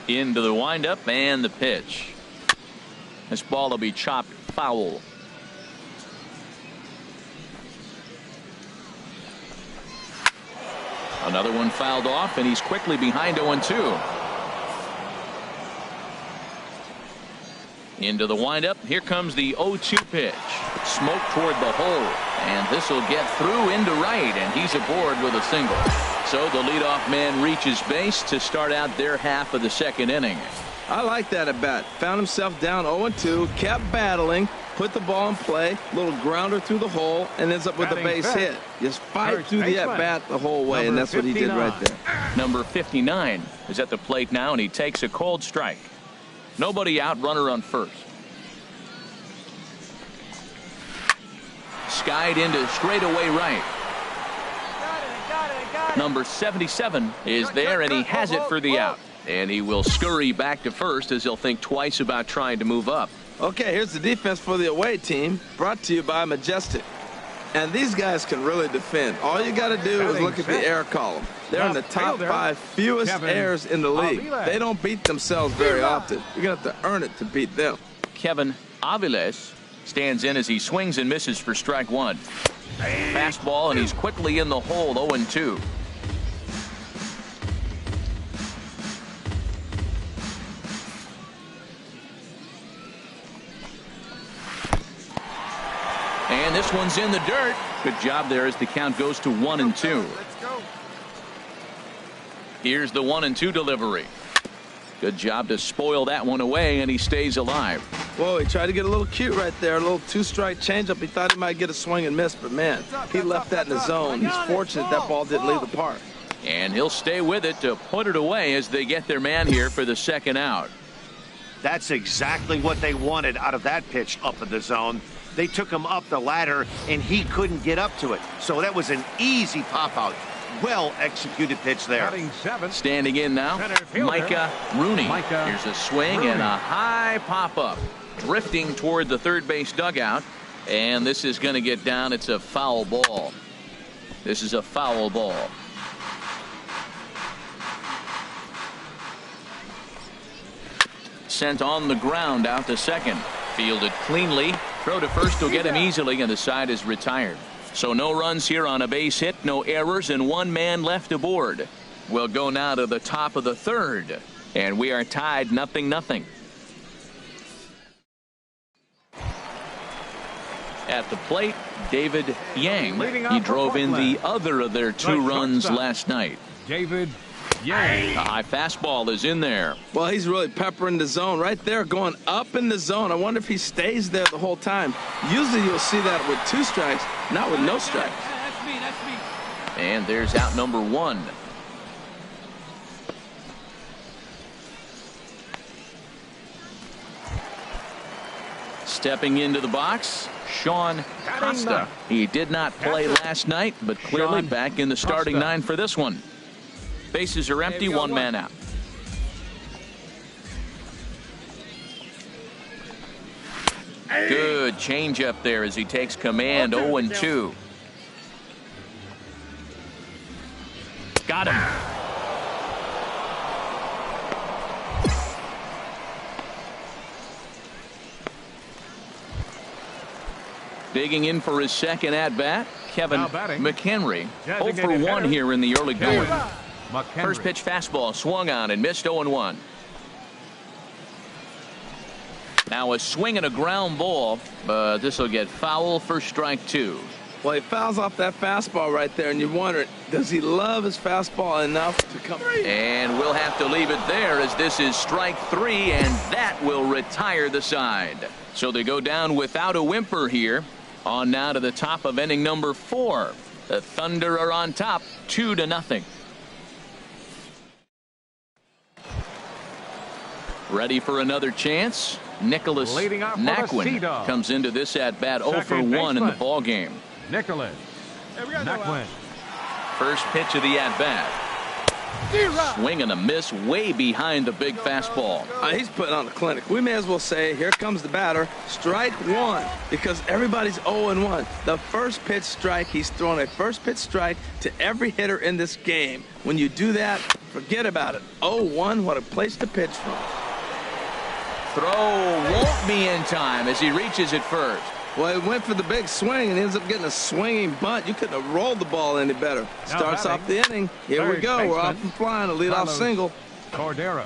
Into the windup and the pitch. This ball will be chopped foul. Another one fouled off, and he's quickly behind 0-2. Into the windup. Here comes the 0-2 pitch. Smoke toward the hole, and this will get through into right, and he's aboard with a single. So the leadoff man reaches base to start out their half of the second inning. I like that at bat. Found himself down 0-2, kept battling, Put the ball in play, little grounder through the hole, and ends up with a base hit. Just fight through the at-bat the whole way, and that's what he did right there. Number 59 is at the plate now, and he takes a called strike. Nobody out, runner on first. Skied into straightaway right. Number 77 is there, and he has it for the out. And he will scurry back to first as he'll think twice about trying to move up. Okay, here's the defense for the away team, brought to you by Majestic. And these guys can really defend. All you got to do is look at the error column. They're in the top 5 fewest errors in the league. They don't beat themselves very often. You're going to have to earn it to beat them. Kevin Aviles stands in as he swings and misses for strike 1. Fastball, and he's quickly in the hole, 0-2. And this one's in the dirt. Good job there as the count goes to 1-2. Here's the 1-2 delivery. Good job to spoil that one away, and he stays alive. Whoa, he tried to get a little cute right there. A little 2-strike changeup. He thought he might get a swing and miss, but man, he left that in the zone. He's fortunate that ball didn't leave the park. And he'll stay with it to put it away as they get their man here for the second out. That's exactly what they wanted out of that pitch up in the zone. They took him up the ladder, and he couldn't get up to it. So that was an easy pop-out. Well-executed pitch there. Standing in now, Micah Rooney. Here's a swing and a high pop-up. Drifting toward the third base dugout. And this is going to get down. It's a foul ball. This is a foul ball. Sent on the ground out to second. Fielded cleanly. Throw to first will get him easily, and the side is retired. So no runs here on a base hit, no errors, and one man left aboard. We'll go now to the top of the third, and we are tied 0-0. At the plate, David Yang. He drove in the other of their 2 runs last night. David Yang. A high fastball is in there. Well, he's really peppering the zone right there, going up in the zone. I wonder if he stays there the whole time. Usually you'll see that with 2 strikes, not with no strikes. That's me. And there's out number 1. Stepping into the box, Sean Costa. He did not play last night, but clearly back in the starting 9 for this one. Bases are empty, 1 man out. Good changeup there as he takes command. 0-2. Got him. Digging in for his second at bat, Kevin McHenry. 0 for 1 here in the early going. First pitch fastball swung on and missed. 0-1. Now a swing and a ground ball, but this will get foul for strike 2. Well, he fouls off that fastball right there, and you wonder, does he love his fastball enough to come? And we'll have to leave it there as this is strike 3, and that will retire the side. So they go down without a whimper here. On now to the top of inning number 4. The Thunder are on top, 2-0. Ready for another chance. Nicholas Naquin comes into this at bat 0 for 1 in the ball game. Nicholas Naquin. First pitch of the at bat. Swing and a miss way behind the big fastball. He's putting on a clinic. We may as well say, here comes the batter. Strike 1, because everybody's 0-1. The first pitch strike, he's throwing a first pitch strike to every hitter in this game. When you do that, forget about it. 0-1, what a place to pitch from. Throw won't be in time as he reaches it first. Well, he went for the big swing and ends up getting a swinging bunt. You couldn't have rolled the ball any better. Starts off the inning. Here we go. We're off and flying. A leadoff single. Cordero.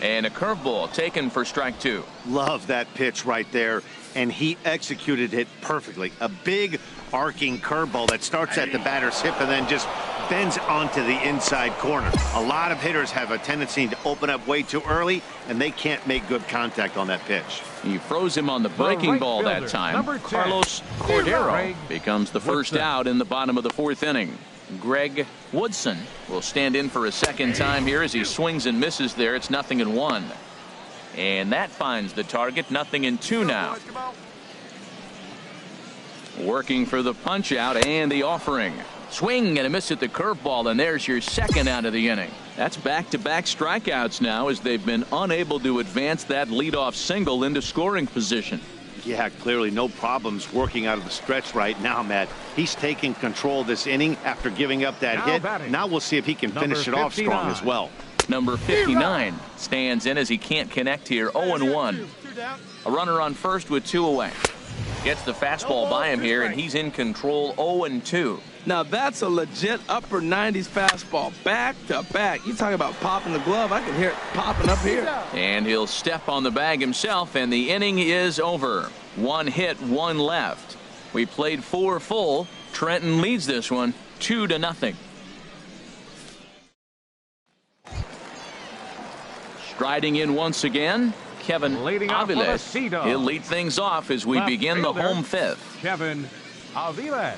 And a curveball taken for strike 2. Love that pitch right there, and he executed it perfectly. A big arcing curveball that starts at the batter's hip and then just bends onto the inside corner. A lot of hitters have a tendency to open up way too early, and they can't make good contact on that pitch. He froze him on the breaking ball that time. Carlos Cordero becomes the first out in the bottom of the 4th inning. Greg Woodson will stand in for a second time here as he swings and misses there. It's 0-1. And that finds the target. 0-2 now. Working for the punch out and the offering. Swing and a miss at the curveball, and there's your second out of the inning. That's back-to-back strikeouts now as they've been unable to advance that leadoff single into scoring position. Yeah, clearly no problems working out of the stretch right now, Matt. He's taking control of this inning after giving up that hit. Now we'll see if he can finish it off strong as well. Number 59 stands in as he can't connect here. 0-1. A runner on first with 2 away. Gets the fastball by him here, and he's in control. 0-2. Now that's a legit upper 90s fastball, back to back. You talk about popping the glove, I can hear it popping up here. And he'll step on the bag himself, and the inning is over. 1 hit, 1 left. We played 4 full. Trenton leads this one 2-0. Striding in once again, Kevin Aviles. He'll lead things off as we begin the home 5th. Kevin Aviles.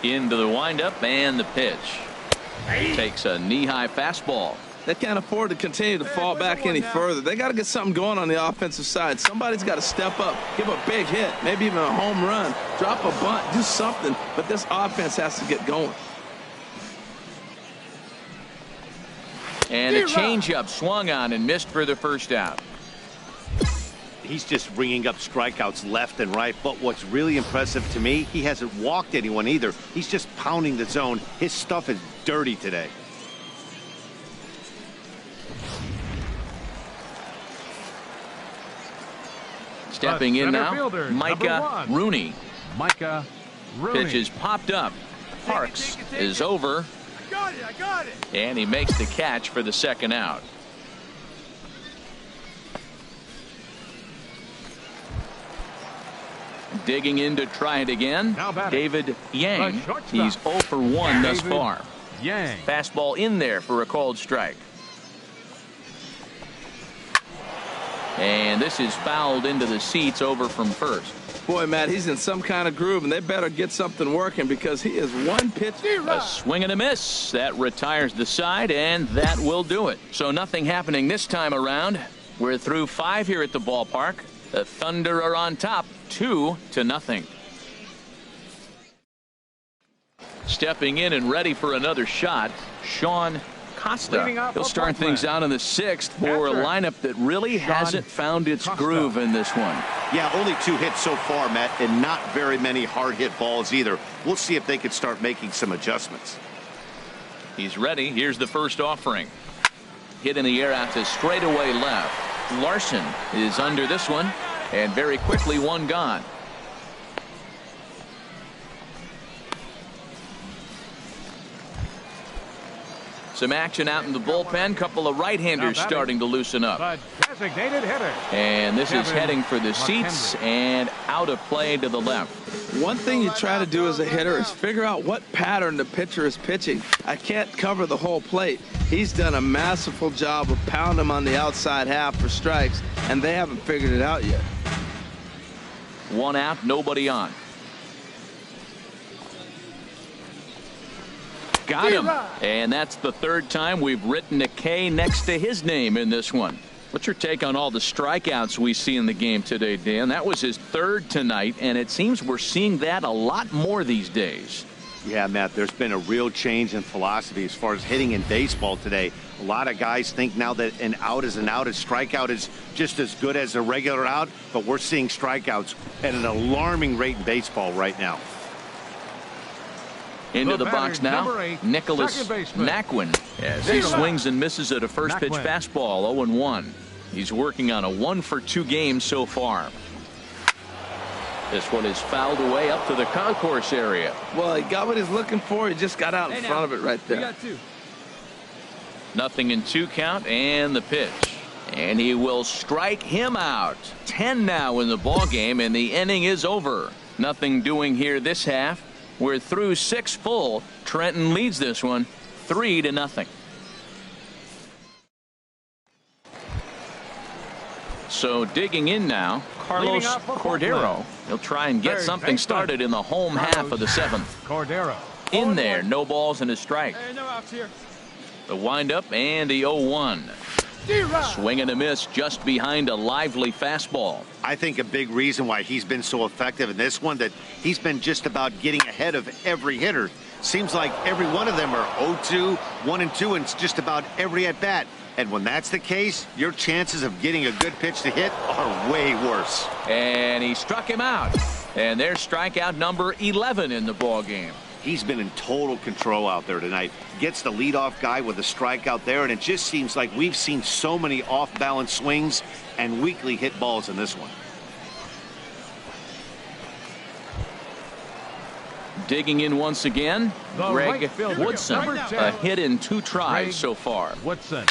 Into the windup and the pitch. Takes a knee-high fastball. They can't afford to continue to fall back any further. They got to get something going on the offensive side. Somebody's got to step up, give a big hit, maybe even a home run, drop a bunt, do something. But this offense has to get going. And a changeup swung on and missed for the first out. He's just ringing up strikeouts left and right. But what's really impressive to me, he hasn't walked anyone either. He's just pounding the zone. His stuff is dirty today. Stepping in now, Micah Rooney. Micah Rooney. Pitch is popped up. Parks is over. I got it. And he makes the catch for the second out. Digging in to try it again. David Yang. He's 0 for 1 thus far. Yang. Fastball in there for a called strike. And this is fouled into the seats over from first. Boy, Matt, he's in some kind of groove, and they better get something working because he is one pitch. A swing and a miss. That retires the side, and that will do it. So nothing happening this time around. We're through 5 here at the ballpark. The Thunder are on top, 2-0. Stepping in and ready for another shot, Sean Costa. He'll start things out in the 6th for a lineup that really hasn't found its groove in this one. Yeah, only 2 hits so far, Matt, and not very many hard hit balls either. We'll see if they can start making some adjustments. He's ready. Here's the first offering. Hit in the air out to straightaway left. Larson is under this one, and very quickly 1 gone. Some action out in the bullpen. Couple of right-handers starting to loosen up. The designated hitter. And this is heading for the seats and out of play to the left. One thing you try to do as a hitter is figure out what pattern the pitcher is pitching. I can't cover the whole plate. He's done a masterful job of pounding him on the outside half for strikes, and they haven't figured it out yet. 1 out, nobody on. Got him. And that's the 3rd time we've written a K next to his name in this one. What's your take on all the strikeouts we see in the game today, Dan? That was his 3rd tonight, and it seems we're seeing that a lot more these days. Yeah, Matt, there's been a real change in philosophy as far as hitting in baseball today. A lot of guys think now that an out is an out. A strikeout is just as good as a regular out, but we're seeing strikeouts at an alarming rate in baseball right now. Into the box now, Nicholas Naquin, as he swings and misses at a first pitch fastball. 0-1. He's working on a 1 for 2 game so far. This one is fouled away up to the concourse area. Well, he got what he's looking for. He just got out in front of it right there. 0-2 count, and the pitch. And he will strike him out. 10 now in the ball game, and the inning is over. Nothing doing here this half. We're through 6 full. Trenton leads this one 3-0. So digging in now, Carlos Cordero. He'll try and get something started in the home half of the 7th. Cordero. In there, no balls and a strike. No outs here. The windup and the 0-1. Swing and a miss just behind a lively fastball. I think a big reason why he's been so effective in this one that he's been just about getting ahead of every hitter. Seems like every one of them are 0-2, 1-2, and it's just about every at bat. And when that's the case, your chances of getting a good pitch to hit are way worse. And he struck him out. And there's strikeout number 11 in the ball game. He's been in total control out there tonight. Gets the leadoff guy with a strikeout there, and it just seems like we've seen so many off-balance swings and weakly hit balls in this one. Digging in once again, Greg Woodson. A hit in 2 tries so far. Woodson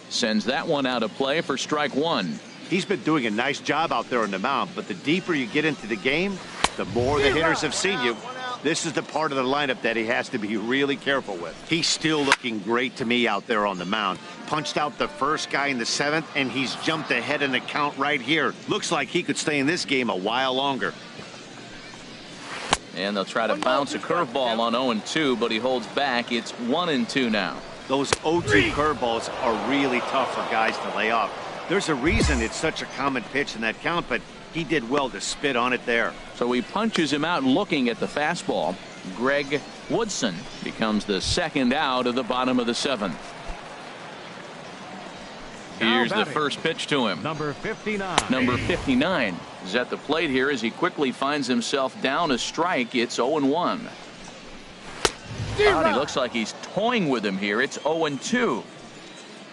sends that one out of play for strike 1. He's been doing a nice job out there on the mound, but the deeper you get into the game, the more the hitters have seen you. This is the part of the lineup that he has to be really careful with. He's still looking great to me out there on the mound. Punched out the first guy in the 7th, and he's jumped ahead in the count right here. Looks like he could stay in this game a while longer. And they'll try to bounce a curveball on 0-2, but he holds back. It's 1-2 now. Those 0-2 curveballs are really tough for guys to lay off. There's a reason it's such a common pitch in that count, but he did well to spit on it there. So he punches him out looking at the fastball. Greg Woodson becomes the 2nd out of the bottom of the 7th. Here's the first pitch to him. Number 59. Number 59 is at the plate here as he quickly finds himself down a strike. It's 0-1. He looks like he's toying with him here. It's 0-2.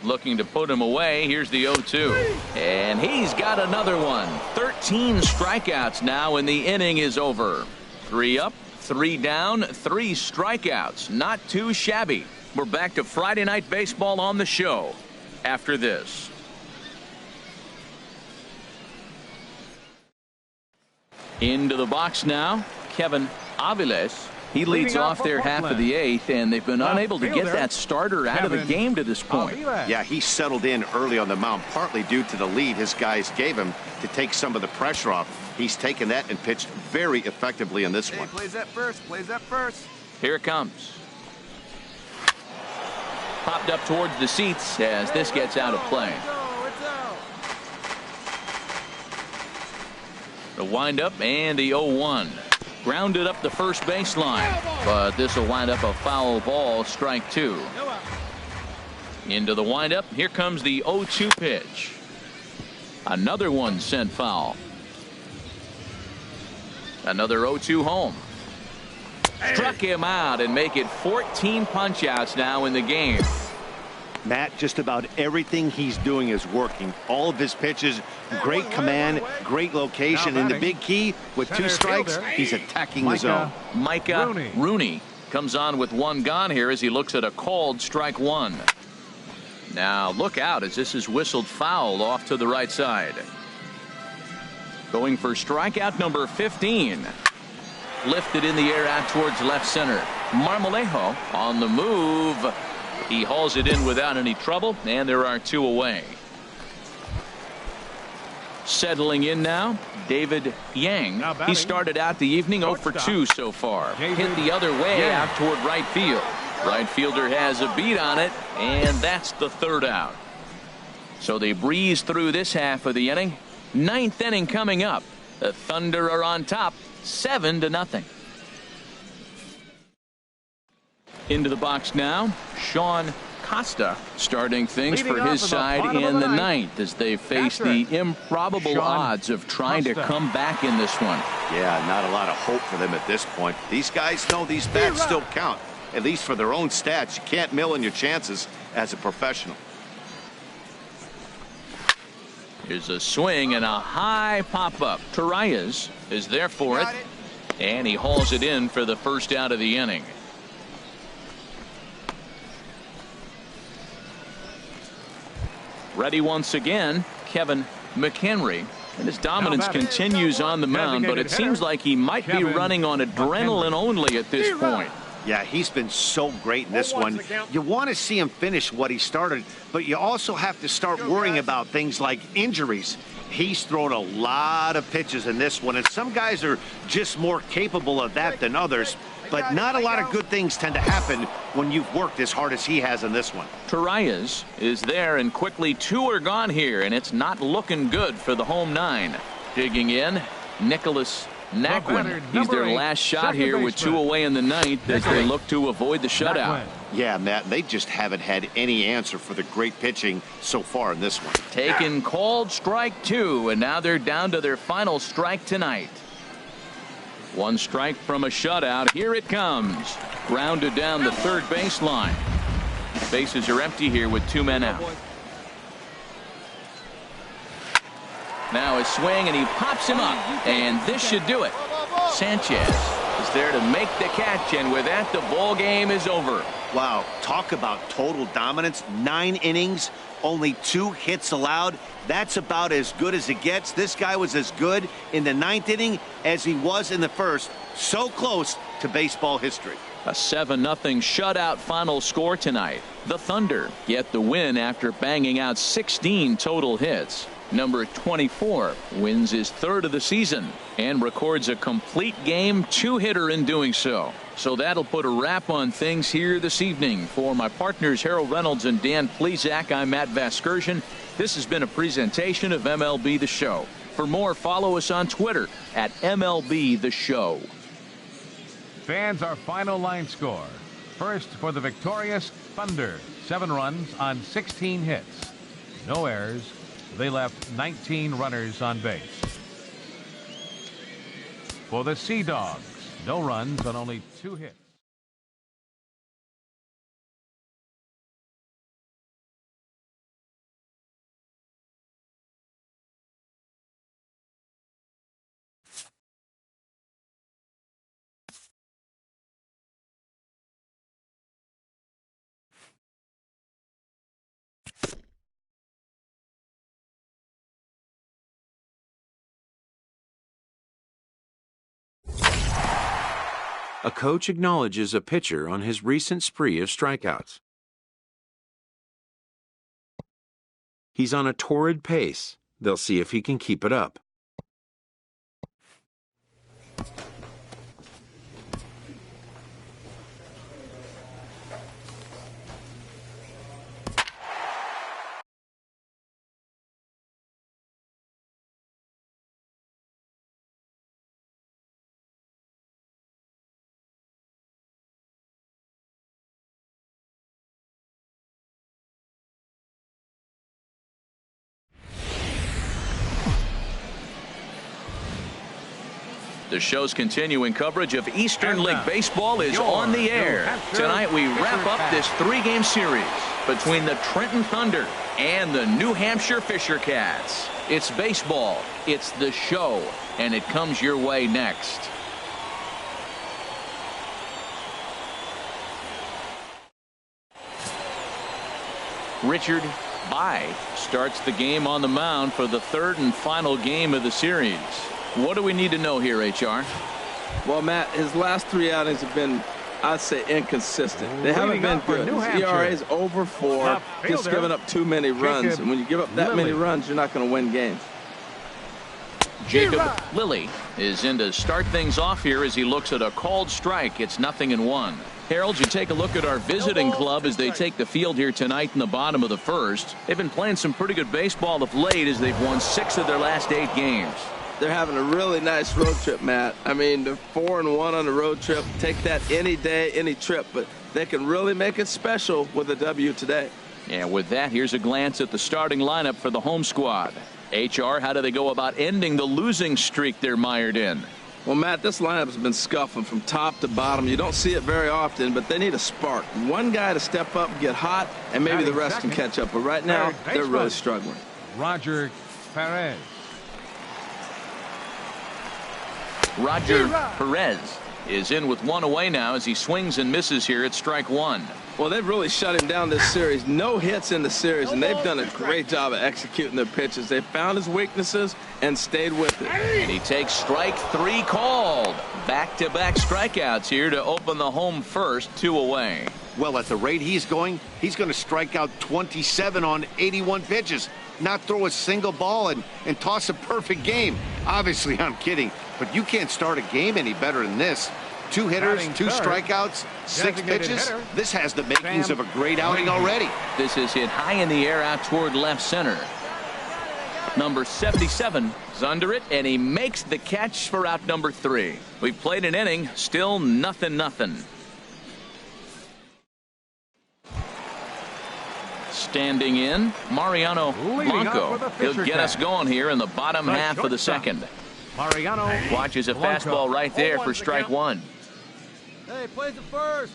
Looking to put him away. Here's the 0-2. And he's got another one. 13 strikeouts now, and the inning is over. 3 up, 3 down, 3 strikeouts. Not too shabby. We're back to Friday Night Baseball on the show after this. Into the box now, Kevin Aviles. He leads off their half of the 8th, and they've been unable to get that starter out of the game to this point. Yeah, he settled in early on the mound, partly due to the lead his guys gave him to take some of the pressure off. He's taken that and pitched very effectively in this one. Plays that first. Plays that first. Here it comes. Popped up towards the seats as this gets out of play. The windup and the 0-1. Grounded up the first baseline, but this will wind up a foul ball, strike 2. Into the windup. Here comes the 0-2 pitch. Another one sent foul. Another 0-2 home. Struck him out and make it 14 punch outs now in the game. Matt, just about everything he's doing is working. All of his pitches, great command, great location, and the big key with 2 strikes, he's attacking the zone. Micah Rooney comes on with 1 gone here as he looks at a called strike 1. Now look out as this is whistled foul off to the right side. Going for strikeout number 15. Lifted in the air out towards left center. Marmolejo on the move. He hauls it in without any trouble, and there are 2 away. Settling in now, David Yang. He started out the evening 0 for 2 so far. Hit the other way out toward right field. Right fielder has a beat on it, and that's the 3rd out. So they breeze through this half of the inning. 9th inning coming up. The Thunder are on top, 7-0. Into the box now, Sean Costa starting things for his side in the 9th as they face the improbable odds of trying to come back in this one. Yeah, not a lot of hope for them at this point. These guys know these bats still count, at least for their own stats. You can't mill in your chances as a professional. Here's a swing and a high pop-up. Torreyes is there for it, and he hauls it in for the first out of the inning. Ready once again, Kevin McHenry. And his dominance continues on the mound, but it seems like he might be running on adrenaline only at this point. Yeah, he's been so great in this one. You want to see him finish what he started, but you also have to start worrying about things like injuries. He's thrown a lot of pitches in this one, and some guys are just more capable of that than others. But not a lot of good things tend to happen when you've worked as hard as he has in this one. Torreyes is there, and quickly 2 are gone here, and it's not looking good for the home 9. Digging in, Nicholas Naquin. He's their last shot here with 2 away in the 9th as they look to avoid the shutout. Yeah, Matt, they just haven't had any answer for the great pitching so far in this one. Taken called strike 2, and now they're down to their final strike tonight. 1 strike from a shutout. Here it comes. Grounded down the third baseline. Bases are empty here with 2 men out. Now a swing, and he pops him up, and this should do it. Sanchez is there to make the catch, and with that, the ball game is over. Wow, talk about total dominance. 9 innings, only 2 hits allowed. That's about as good as it gets. This guy was as good in the 9th inning as he was in the 1st. So close to baseball history. A 7-0 shutout final score tonight. The Thunder get the win after banging out 16 total hits. Number 24 wins his 3rd of the season and records a complete game 2-hitter in doing so. So that'll put a wrap on things here this evening. For my partners Harold Reynolds and Dan Plesac, I'm Matt Vasgersian. This has been a presentation of MLB The Show. For more, follow us on Twitter at MLB The Show. Fans, our final line score. First for the victorious Thunder. 7 runs on 16 hits. No errors. They left 19 runners on base. For the Sea Dogs, no runs on only 2 hits. A coach acknowledges a pitcher on his recent spree of strikeouts. He's on a torrid pace. They'll see if he can keep it up. The show's continuing coverage of Eastern League Baseball is on the air. Tonight we wrap up this 3-game series between the Trenton Thunder and the New Hampshire Fisher Cats. It's baseball, it's the show, and it comes your way next. Richard Bai starts the game on the mound for the 3rd and final game of the series. What do we need to know here, HR? Well, Matt, his last 3 outings have been, I'd say, inconsistent. They haven't been good. His ERA is over 4, just giving up too many runs. And when you give up that many runs, you're not going to win games. Jacob Lilly is in to start things off here as he looks at a called strike. It's 0-1. Harold, you take a look at our visiting club as they take the field here tonight in the bottom of the 1st. They've been playing some pretty good baseball of late as they've won 6 of their last 8 games. They're having a really nice road trip, Matt. I mean, they're 4-1 on the road trip. Take that any day, any trip. But they can really make it special with a W today. And with that, here's a glance at the starting lineup for the home squad. HR, how do they go about ending the losing streak they're mired in? Well, Matt, this lineup's been scuffling from top to bottom. You don't see it very often, but they need a spark. One guy to step up, get hot, and maybe the rest can catch up. But right now, they're really struggling. Roger Perez. Roger Perez is in with 1 away now as he swings and misses here at strike 1. Well, they've really shut him down this series. No hits in the series, and they've done a great job of executing their pitches. They found his weaknesses and stayed with it. And he takes strike 3 called. Back-to-back strikeouts here to open the home first, 2 away. Well, at the rate he's going to strike out 27 on 81 pitches, not throw a single ball, and toss a perfect game. Obviously, I'm kidding, but you can't start a game any better than this. 2 hitters, 2 strikeouts, 6 pitches. This has the makings of a great outing already. This is hit high in the air out toward left center. Number 77 is under it, and he makes the catch for out number 3. We've played an inning, still nothing. Standing in, Mariano Blanco. He'll get us going here in the bottom half of the second. Mariano watches a fastball right there for strike 1. Hey, plays it first.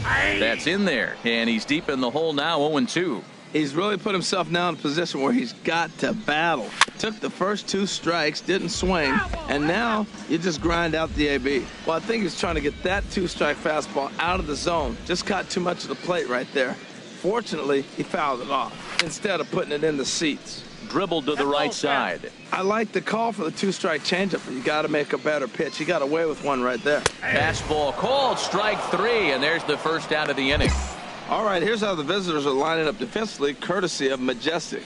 That's in there, and he's deep in the hole now, 0-2. He's really put himself now in a position where he's got to battle. Took the first 2 strikes, didn't swing, and now you just grind out the AB. Well, I think he's trying to get that 2-strike fastball out of the zone. Just caught too much of the plate right there. Fortunately, he fouled it off instead of putting it in the seats. Dribbled to the right side. I like the call for the 2-strike changeup, but you got to make a better pitch. He got away with one right there. Fastball called, strike 3, and there's the first out of the inning. All right, here's how the visitors are lining up defensively, courtesy of Majestic.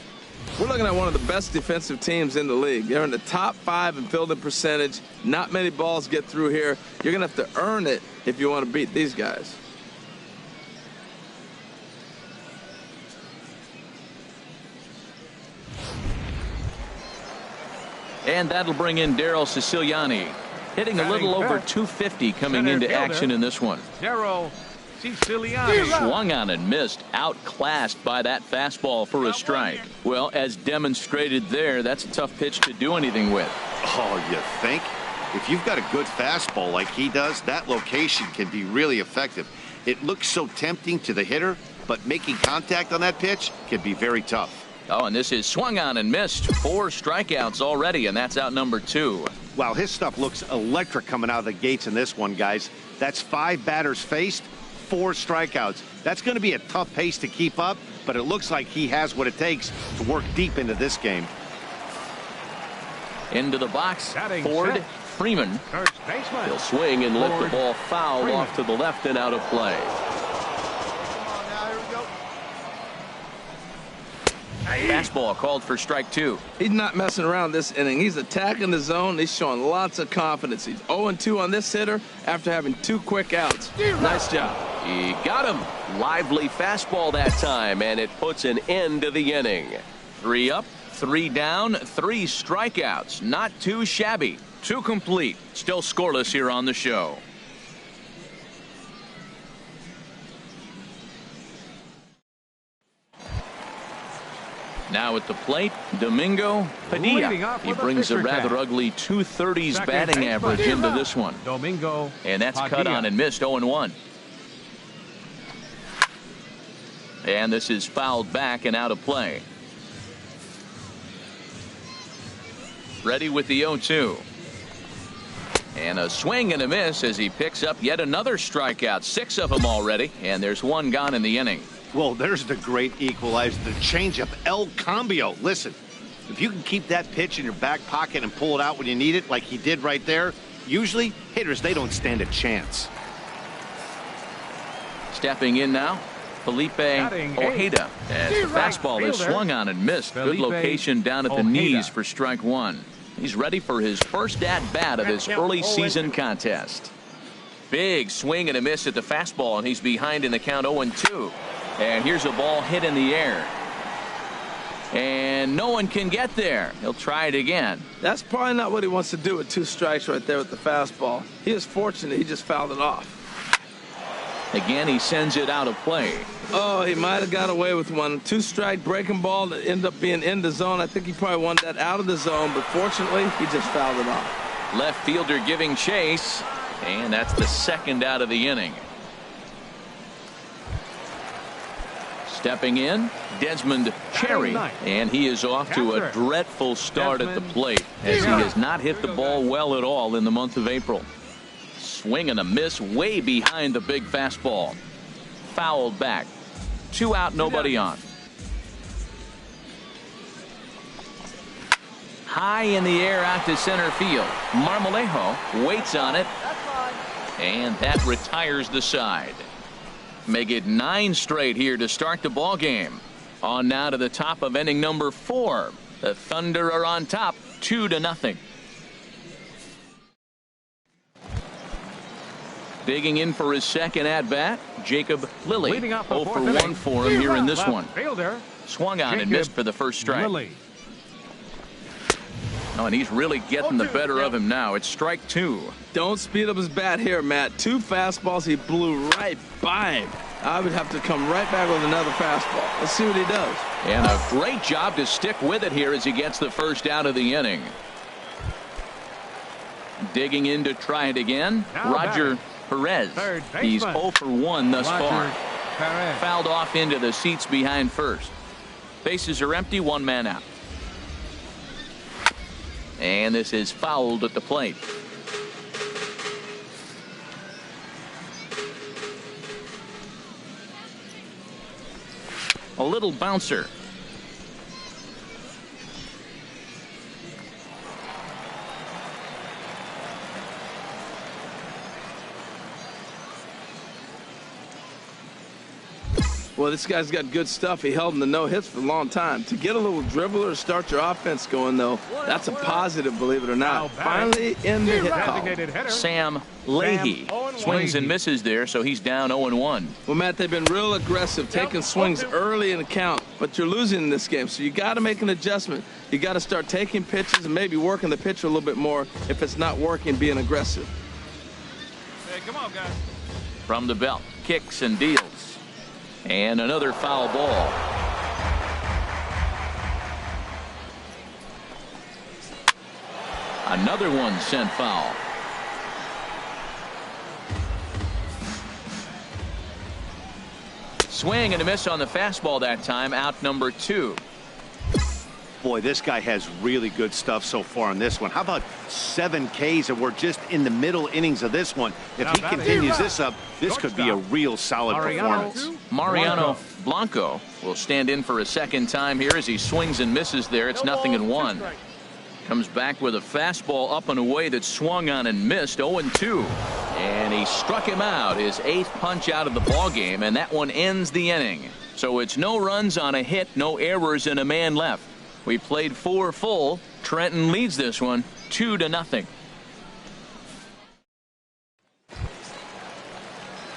We're looking at one of the best defensive teams in the league. They're in the top 5 in fielding percentage. Not many balls get through here. You're going to have to earn it if you want to beat these guys. And that'll bring in Daryl Siciliani, hitting a little over 250 coming into action in this one. Daryl Siciliani swung on and missed, outclassed by that fastball for a strike. Well, as demonstrated there, that's a tough pitch to do anything with. Oh, you think? If you've got a good fastball like he does, that location can be really effective. It looks so tempting to the hitter, but making contact on that pitch can be very tough. Oh, and this is swung on and missed. 4 strikeouts already, and that's out number 2. Wow, his stuff looks electric coming out of the gates in this one, guys. That's 5 batters faced, 4 strikeouts. That's going to be a tough pace to keep up, but it looks like he has what it takes to work deep into this game. Into the box, Ford Freeman. First baseman. He'll swing and lift the ball foul off to the left and out of play. Fastball called for strike 2. He's not messing around this inning. He's attacking the zone. He's showing lots of confidence. He's 0-2 on this hitter after having 2 quick outs. Nice job. He got him. Lively fastball that time, and it puts an end to the inning. 3 up, 3 down, 3 strikeouts. Not too shabby. 2 complete. Still scoreless here on the show. Now at the plate, Domingo Padilla. He brings a rather ugly 230s batting average into this one. Domingo and that's cut on and missed, 0-1. And this is fouled back and out of play. Ready with the 0-2. And a swing and a miss as he picks up yet another strikeout. 6 of them already, and there's 1 gone in the inning. Well, there's the great equalizer, the changeup, El Cambio. Listen, if you can keep that pitch in your back pocket and pull it out when you need it, like he did right there, usually hitters, they don't stand a chance. Stepping in now, Felipe Ojeda. As the fastball is swung on and missed. Good location down at the knees for strike 1. He's ready for his first at-bat of this early season contest. Big swing and a miss at the fastball, and he's behind in the count 0-2. And here's a ball hit in the air. And no one can get there. He'll try it again. That's probably not what he wants to do with 2 strikes right there with the fastball. He is fortunate he just fouled it off. Again, he sends it out of play. Oh, he might have got away with one. 2-strike breaking ball that ended up being in the zone. I think he probably wanted that out of the zone, but fortunately, he just fouled it off. Left fielder giving chase, and that's the 2nd out of the inning. Stepping in, Desmond Cherry, and he is off to a dreadful start at the plate as he has not hit the ball well at all in the month of April. Swing and a miss way behind the big fastball. Fouled back. 2 out, nobody on. High in the air out to center field. Marmolejo waits on it. And that retires the side. Make it 9 straight here to start the ball game. On now to the top of inning number 4. The Thunder are on top, 2-0. Digging in for his second at-bat, Jacob Lilly. 0 for 1 for him here in this one. Swung on and missed for the first strike. Oh, and he's really getting the better of him now. It's strike 2. Don't speed up his bat here, Matt. 2 fastballs, he blew right by him. I would have to come right back with another fastball. Let's see what he does. And a great job to stick with it here as he gets the first out of the inning. Digging in to try it again, Roger Perez. He's 0 for 1 thus far. Fouled off into the seats behind first. Bases are empty, 1 man out. And this is fouled at the plate. A little bouncer. Well, this guy's got good stuff. He held him to no hits for a long time. To get a little dribbler to start your offense going, though, that's a positive, believe it or not. Finally in the hit column. Sam Leahy swings and misses there, so he's down 0-1. Well, Matt, they've been real aggressive, taking swings early in the count, but you're losing in this game, so you got to make an adjustment. You got to start taking pitches and maybe working the pitcher a little bit more if it's not working, being aggressive. Hey, come on, guys. From the belt, kicks and deals. And another foul ball. Another one sent foul. Swing and a miss on the fastball that time. Out number 2. Boy, this guy has really good stuff so far on this one. How about 7 Ks, and we're just in the middle innings of this one. If he continues this up, this could be a real solid performance. Mariano Blanco will stand in for a second time here as he swings and misses there. It's 0-1. Comes back with a fastball up and away that swung on and missed. 0-2. And he struck him out, his 8th punch out of the ball game, and that one ends the inning. So it's no runs on a hit, no errors, and a man left. We played 4 full. Trenton leads this one 2-0.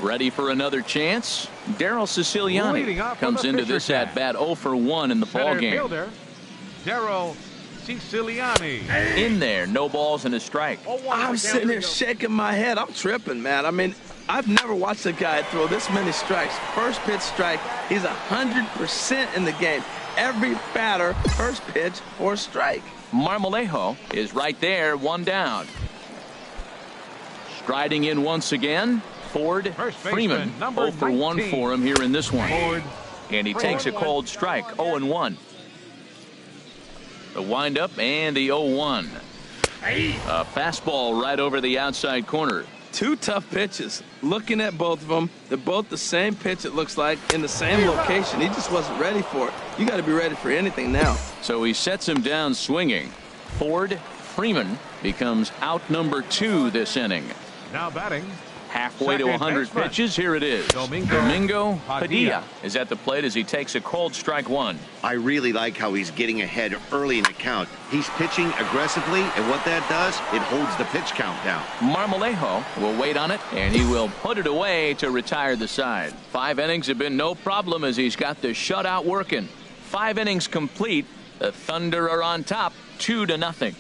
Ready for another chance? Darryl Siciliani comes into this at bat 0 for 1 in the ball game. Darryl Siciliani. In there, no balls and a strike. I'm sitting here shaking my head. I'm tripping, man. I mean, I've never watched a guy throw this many strikes. First pitch strike. He's 100% in the game. Every batter, first pitch or strike. Marmolejo is right there, 1 down. Striding in once again, Ford Freeman. 0 for 1 for him here in this one. And he takes a cold strike, 0-1. The windup and the 0-1. A fastball right over the outside corner. 2 tough pitches. Looking at both of them, they're both the same pitch, it looks like, in the same location. He just wasn't ready for it. You got to be ready for anything now. So he sets him down swinging. Ford Freeman becomes out number 2 this inning. Now batting. Halfway to 100 pitches. Here it is. Domingo Padilla is at the plate as he takes a cold strike 1. I really like how he's getting ahead early in the count. He's pitching aggressively, and what that does, it holds the pitch count down. Marmolejo will wait on it, and he will put it away to retire the side. 5 innings have been no problem as he's got the shutout working. 5 innings complete. The Thunder are on top, 2-0.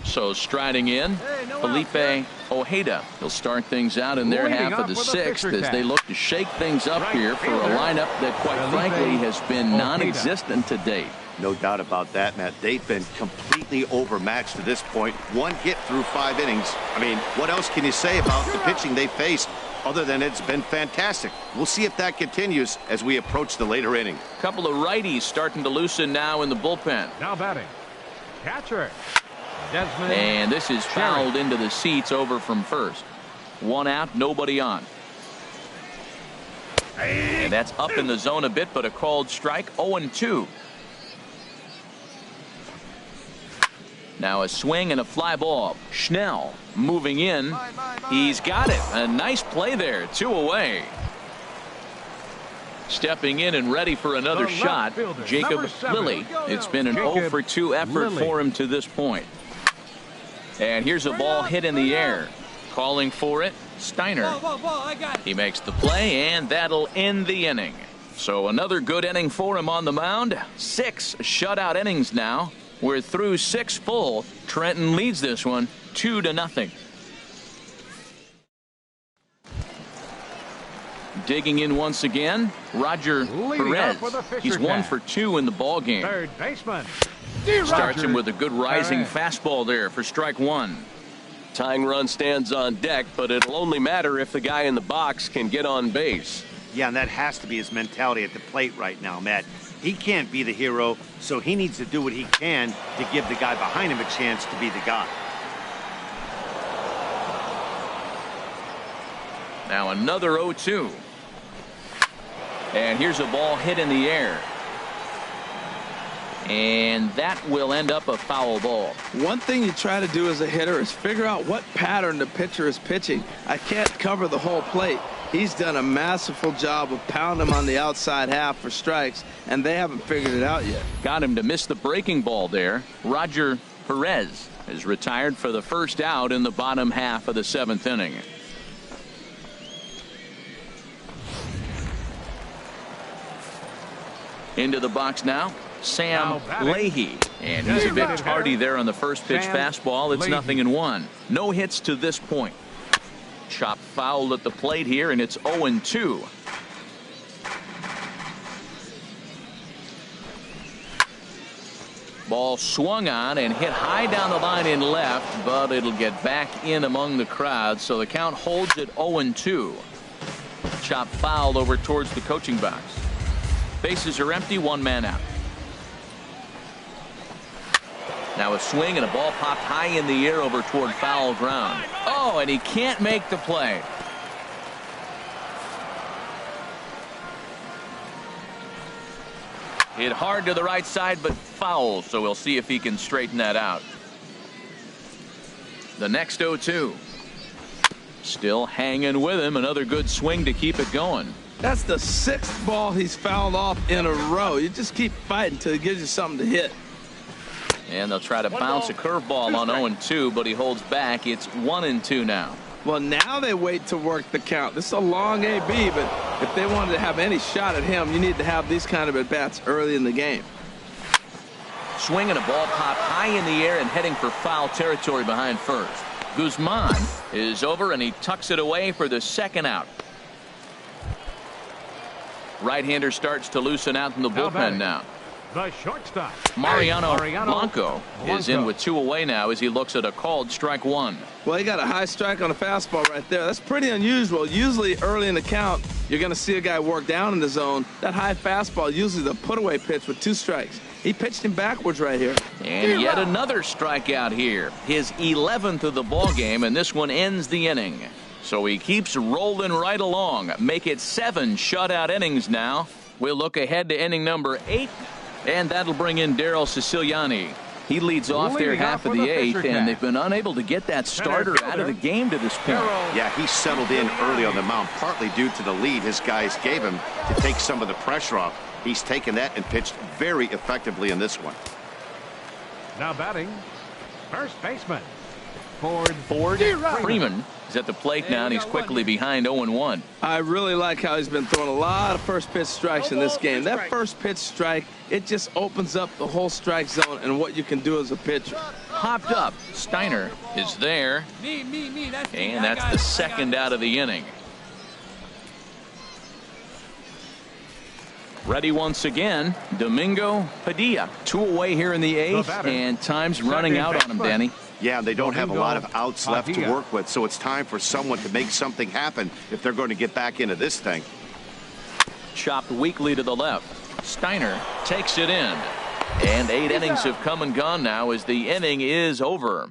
So striding in, Felipe Ojeda. He'll start things out in their half of the 6th as they look to shake things up here for a lineup that, quite frankly, has been non-existent to date. No doubt about that, Matt. They've been completely overmatched to this point. 1 hit through 5 innings. I mean, what else can you say about the pitching they faced other than it's been fantastic? We'll see if that continues as we approach the later inning. A couple of righties starting to loosen now in the bullpen. Now batting. Catcher. And this is fouled into the seats over from first. One out, nobody on. And that's up in the zone a bit, but a called strike. 0-2. Now a swing and a fly ball. Schnell moving in. He's got it. A nice play there. 2 away. Stepping in and ready for another shot, Jacob Lilly. It's been an 0-for-2 effort for him to this point. And here's a ball hit in the air. Calling for it, Steiner. He makes the play, and that'll end the inning. So another good inning for him on the mound. 6 shutout innings now. We're through 6 full. Trenton leads this one 2-0. Digging in once again, Roger Perez. He's 1 for 2 in the ball game. Third baseman. Starts him with a good rising fastball there for strike 1. Tying run stands on deck, but it'll only matter if the guy in the box can get on base. Yeah, and that has to be his mentality at the plate right now, Matt. He can't be the hero, so he needs to do what he can to give the guy behind him a chance to be the guy. Now another 0-2. And here's a ball hit in the air. And that will end up a foul ball. One thing you try to do as a hitter is figure out what pattern the pitcher is pitching. I can't cover the whole plate. He's done a masterful job of pounding him on the outside half for strikes, and they haven't figured it out yet. Got him to miss the breaking ball there. Roger Perez is retired for the first out in the bottom half of the 7th inning. Into the box now, Sam Leahy. And he's a bit tardy there on the first pitch fastball. It's 0-1. No hits to this point. Chop fouled at the plate here, and it's 0-2. Ball swung on and hit high down the line in left, but it'll get back in among the crowd, so the count holds at 0-2. Chop fouled over towards the coaching box. Bases are empty, 1 man out. Now a swing and a ball popped high in the air over toward foul ground. Oh, and he can't make the play. Hit hard to the right side, but foul, so we'll see if he can straighten that out. The next 0-2. Still hanging with him. Another good swing to keep it going. That's the 6th ball he's fouled off in a row. You just keep fighting until he gives you something to hit. And they'll try to bounce a curveball on 0-2, but he holds back. It's 1-2 now. Well, now they wait to work the count. This is a long AB, but if they wanted to have any shot at him, you need to have these kind of at-bats early in the game. Swinging a ball popped high in the air and heading for foul territory behind first. Guzman is over, and he tucks it away for the 2nd out. Right-hander starts to loosen out in the bullpen now. The shortstop. Mariano Blanco is in with 2 away now as he looks at a called strike 1. Well, he got a high strike on a fastball right there. That's pretty unusual. Usually early in the count, you're going to see a guy work down in the zone. That high fastball, usually the put-away pitch with 2 strikes. He pitched him backwards right here. And yet another strikeout here. His 11th of the ball game, and this one ends the inning. So he keeps rolling right along. Make it 7 shutout innings now. We'll look ahead to inning number 8, and that'll bring in Daryl Siciliani. He leads off their half of the 8th, and they've been unable to get that starter out of the game to this point. Yeah, he settled in early on the mound, partly due to the lead his guys gave him to take some of the pressure off. He's taken that and pitched very effectively in this one. Now batting, first baseman, Ford Freeman is at the plate now, and he's quickly behind 0-1. I really like how he's been throwing a lot of first pitch strikes in this game. That first pitch strike, it just opens up the whole strike zone and what you can do as a pitcher. Hopped up. Steiner is there. And that's the 2nd out of the inning. Ready once again, Domingo Padilla. 2 away here in the 8th, and time's running out on him, Danny. Yeah, they don't have a lot of outs left to work with, so it's time for someone to make something happen if they're going to get back into this thing. Chopped weakly to the left. Steiner takes it in. And 8 innings have come and gone now as the inning is over.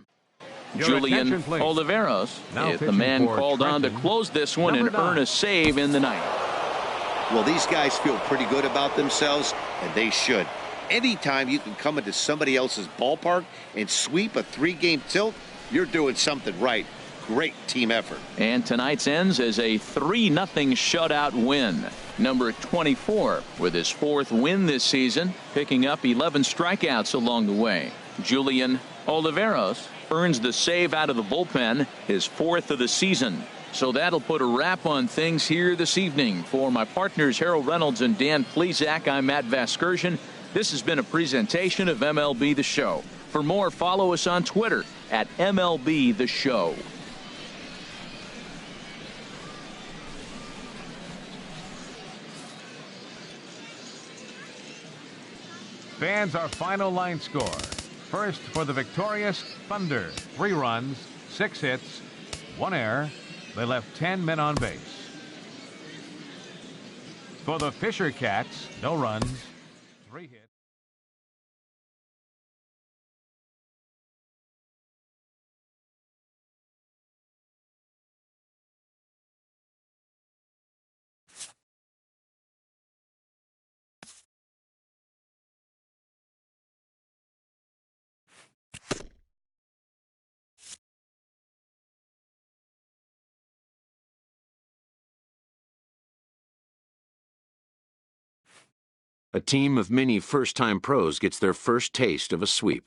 Julian Oliveros is the man called on to close this one and earn a save in the ninth. Well, these guys feel pretty good about themselves, and they should. Anytime you can come into somebody else's ballpark and sweep a 3-game tilt, you're doing something right. Great team effort. And tonight's ends as a 3-0 shutout win. Number 24 with his 4th win this season, picking up 11 strikeouts along the way. Julian Oliveros earns the save out of the bullpen, his 4th of the season. So that'll put a wrap on things here this evening. For my partners Harold Reynolds and Dan Plesac, I'm Matt Vasgersian. This has been a presentation of MLB The Show. For more, follow us on Twitter at MLB The Show. Fans, our final line score. First for the victorious Thunder. 3 runs, 6 hits, 1 error. They left 10 men on base. For the Fisher Cats, no runs, 3 hits. A team of many first-time pros gets their first taste of a sweep.